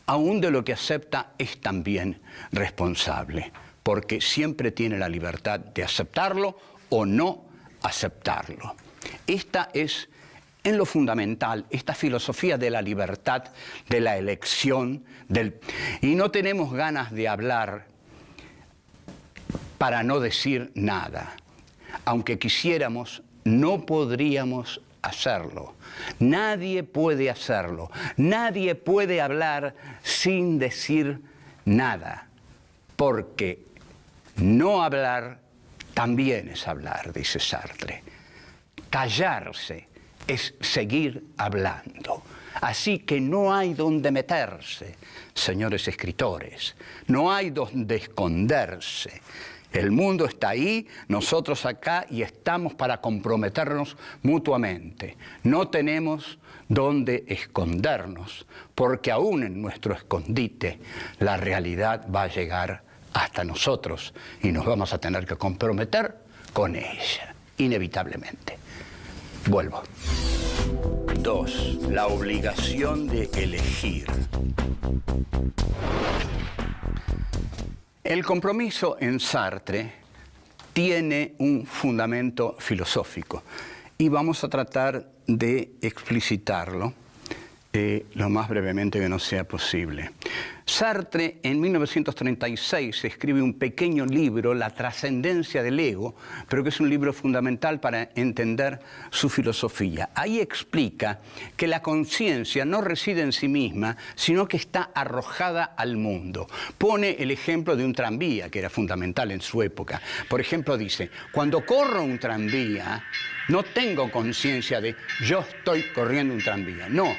Aún de lo que acepta es también responsable, porque siempre tiene la libertad de aceptarlo o no aceptarlo. Esta es, en lo fundamental, esta filosofía de la libertad, de la elección, y no tenemos ganas de hablar para no decir nada. Aunque quisiéramos, no podríamos hacerlo. Nadie puede hacerlo. Nadie puede hablar sin decir nada. Porque no hablar también es hablar, dice Sartre. Callarse es seguir hablando. Así que no hay donde meterse, señores escritores. No hay donde esconderse. El mundo está ahí, nosotros acá, y estamos para comprometernos mutuamente. No tenemos dónde escondernos, porque aún en nuestro escondite la realidad va a llegar hasta nosotros y nos vamos a tener que comprometer con ella, inevitablemente. Vuelvo. 2. La obligación de elegir. El compromiso en Sartre tiene un fundamento filosófico y vamos a tratar de explicitarlo lo más brevemente que nos sea posible. Sartre, en 1936, escribe un pequeño libro, La trascendencia del ego, pero que es un libro fundamental para entender su filosofía. Ahí explica que la conciencia no reside en sí misma, sino que está arrojada al mundo. Pone el ejemplo de un tranvía, que era fundamental en su época. Por ejemplo, dice, cuando corro un tranvía, no tengo conciencia de yo estoy corriendo un tranvía. No.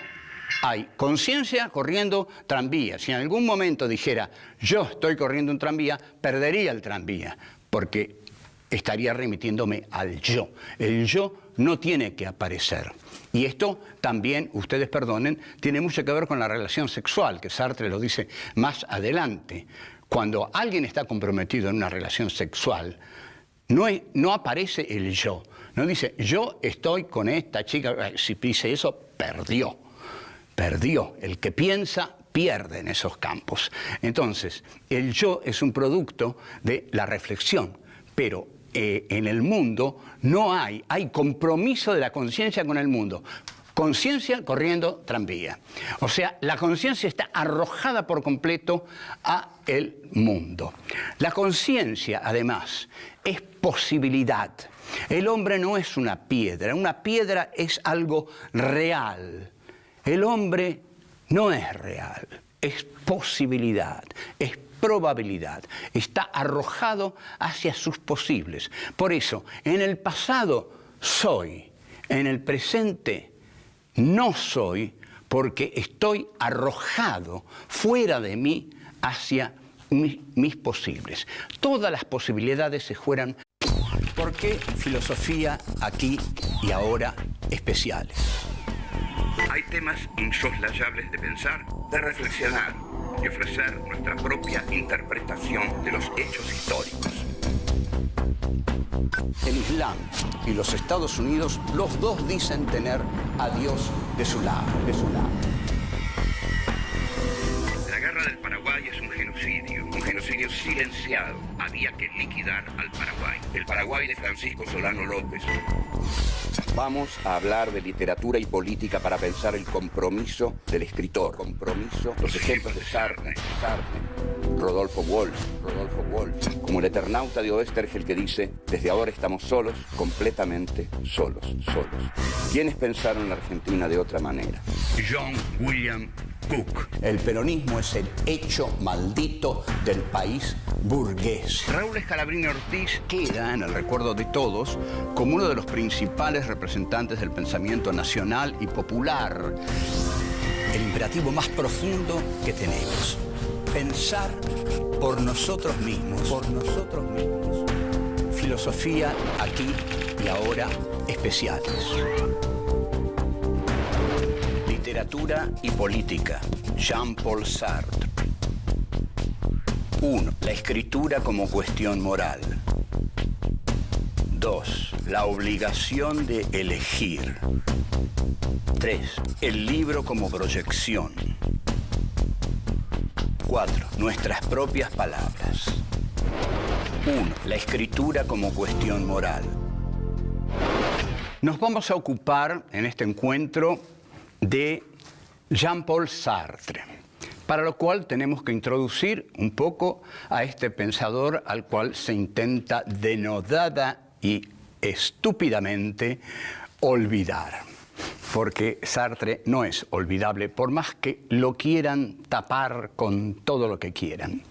Hay conciencia corriendo tranvía. Si en algún momento dijera, yo estoy corriendo un tranvía, perdería el tranvía, porque estaría remitiéndome al yo. El yo no tiene que aparecer. Y esto también, ustedes perdonen, tiene mucho que ver con la relación sexual, que Sartre lo dice más adelante. Cuando alguien está comprometido en una relación sexual, no aparece el yo. No dice, yo estoy con esta chica. Si dice eso, perdió. Perdió. El que piensa pierde en esos campos. Entonces, el yo es un producto de la reflexión, pero en el mundo no hay compromiso de la conciencia con el mundo. Conciencia corriendo tranvía. O sea, la conciencia está arrojada por completo a el mundo. La conciencia, además, es posibilidad. El hombre no es una piedra es algo real. El hombre no es real, es posibilidad, es probabilidad, está arrojado hacia sus posibles. Por eso, en el pasado soy, en el presente no soy, porque estoy arrojado fuera de mí hacia mis posibles. Todas las posibilidades se fueran. ¿Por qué filosofía aquí y ahora especiales? Hay temas insoslayables de pensar, de reflexionar y ofrecer nuestra propia interpretación de los hechos históricos. El Islam y los Estados Unidos, los dos dicen tener a Dios de su lado. La guerra del Paraguay es un genocidio silenciado. Había que liquidar al Paraguay. El Paraguay de Francisco Solano López. Vamos a hablar de literatura y política para pensar el compromiso del escritor. Los ejemplos de Sartre, Rodolfo Walsh, como el Eternauta de Oestergel que dice, desde ahora estamos solos, completamente solos. ¿Quiénes pensaron en la Argentina de otra manera? John William Cook. El peronismo es el hecho maldito del país burgués. Raúl Scalabrini Ortiz Queda en el recuerdo de todos como uno de los principales representantes del pensamiento nacional y popular. El imperativo más profundo que tenemos. Pensar por nosotros mismos. Filosofía aquí y ahora especiales. Literatura y política. Jean-Paul Sartre. 1. La escritura como cuestión moral. 2. La obligación de elegir. 3. El libro como proyección. 4. Nuestras propias palabras. 1. La escritura como cuestión moral. Nos vamos a ocupar en este encuentro de Jean-Paul Sartre, para lo cual tenemos que introducir un poco a este pensador al cual se intenta denodada y estúpidamente olvidar. Porque Sartre no es olvidable, por más que lo quieran tapar con todo lo que quieran.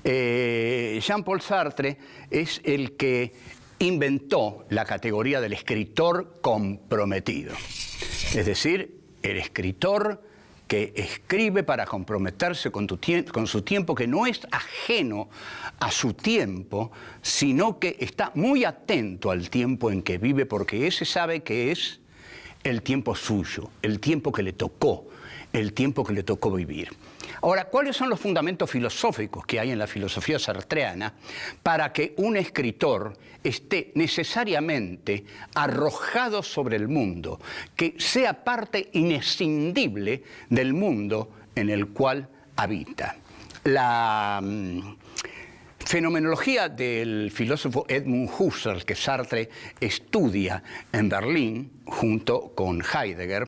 Jean-Paul Sartre es el que inventó la categoría del escritor comprometido. Es decir, el escritor que escribe para comprometerse con su tiempo, que no es ajeno a su tiempo, sino que está muy atento al tiempo en que vive, porque ese sabe que es el tiempo suyo, el tiempo que le tocó vivir. Ahora, ¿cuáles son los fundamentos filosóficos que hay en la filosofía sartreana para que un escritor esté necesariamente arrojado sobre el mundo, que sea parte inescindible del mundo en el cual habita? La fenomenología del filósofo Edmund Husserl, que Sartre estudia en Berlín junto con Heidegger,